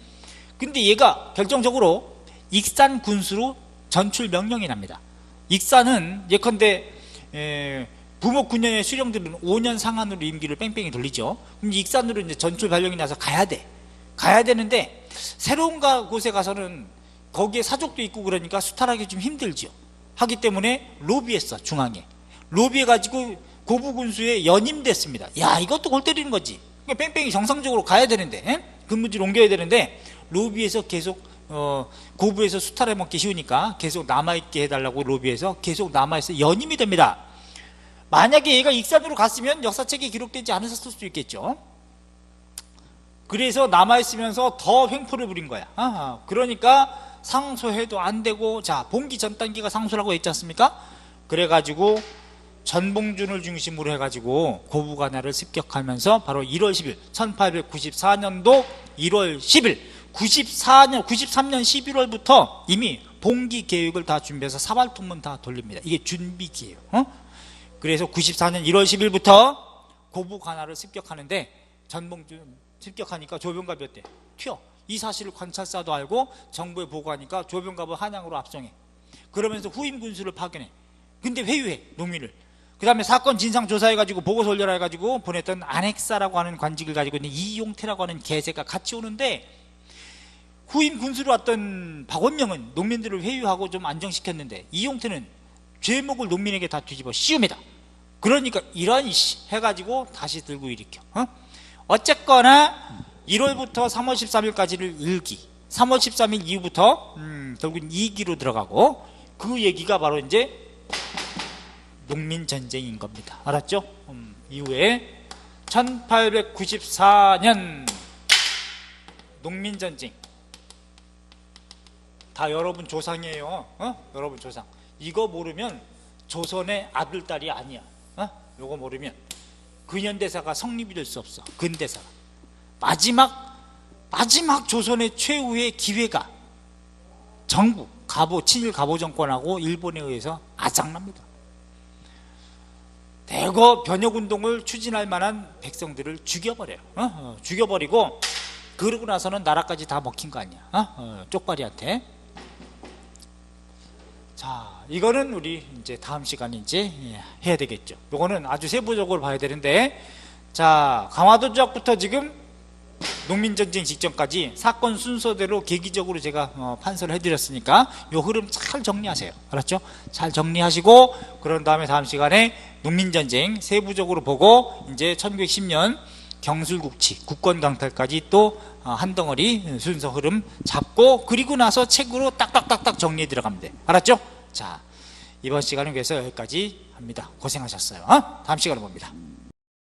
근데 얘가 결정적으로 익산 군수로 전출 명령이 납니다. 익산은 예컨대 부목 9년의 수령들은 5년 상한으로 임기를 뺑뺑이 돌리죠. 그럼 익산으로 이제 전출 발령이 나서 가야 되는데 새로운 곳에 가서는 거기에 사족도 있고 그러니까 수탈하기 좀 힘들죠. 하기 때문에 로비했어. 중앙에 로비해가지고 고부군수에 연임됐습니다. 야, 이것도 골 때리는 거지. 뺑뺑이 정상적으로 가야 되는데, 근무지를 옮겨야 되는데 로비에서 계속 고부에서 수탈해 먹기 쉬우니까 계속 남아있게 해달라고 로비해서 계속 남아있어 연임이 됩니다. 만약에 얘가 익산으로 갔으면 역사책에 기록되지 않았을 수도 있겠죠. 그래서 남아있으면서 더 횡포를 부린 거야. 그러니까 상소해도 안 되고, 자, 봉기 전 단계가 상소라고 했지 않습니까? 그래가지고 전봉준을 중심으로 해가지고 고부관할을 습격하면서 바로 1월 10일 1894년도 1월 10일 93년 11월부터 이미 봉기 계획을 다 준비해서 사발통문 다 돌립니다. 이게 준비 기예요. 그래서 94년 1월 10일부터 고부관할을 습격하는데, 전봉준 습격하니까 조병갑이 어때? 튀어. 이 사실을 관찰사도 알고 정부에 보고하니까 조병갑을 한양으로 압송해. 그러면서 후임 군수를 파견해. 근데 회유해, 농민을. 그 다음에 사건 진상 조사해가지고 보고서 올려라 해가지고 보냈던 안핵사라고 하는 관직을 가지고 있는 이용태라고 하는 개새가 같이 오는데, 후임 군수로 왔던 박원명은 농민들을 회유하고 좀 안정시켰는데 이용태는 죄목을 농민에게 다 뒤집어 씌웁니다. 그러니까 이런 해가지고 다시 들고 일으켜. 어쨌거나 1월부터 3월 13일까지를 1기, 3월 13일 이후부터 결국은 2기로 들어가고, 그 얘기가 바로 이제 농민전쟁인 겁니다. 알았죠? 이후에 1894년 농민전쟁. 다 여러분 조상이에요. 여러분 조상. 이거 모르면 조선의 아들, 딸이 아니야. 이거 모르면 근현대사가 성립이 될 수 없어. 근대사가. 마지막 조선의 최후의 기회가 정부, 친일 가보 정권하고 일본에 의해서 아작납니다. 대거 변혁운동을 추진할 만한 백성들을 죽여버려요. 죽여버리고, 그러고 나서는 나라까지 다 먹힌 거 아니야. 쪽발이한테. 자, 이거는 우리 이제 다음 시간에 이제 해야 되겠죠. 이거는 아주 세부적으로 봐야 되는데, 자, 강화도 지역부터 지금 농민전쟁 직전까지 사건 순서대로 계기적으로 제가 판서를 해드렸으니까 이 흐름 잘 정리하세요. 알았죠? 잘 정리하시고, 그런 다음에 다음 시간에 농민전쟁 세부적으로 보고, 이제 1910년 경술국치, 국권강탈까지 또 한 덩어리 순서 흐름 잡고, 그리고 나서 책으로 딱딱딱딱 정리해 들어가면 돼. 알았죠? 자, 이번 시간은 그래서 여기까지 합니다. 고생하셨어요. 다음 시간에 봅니다.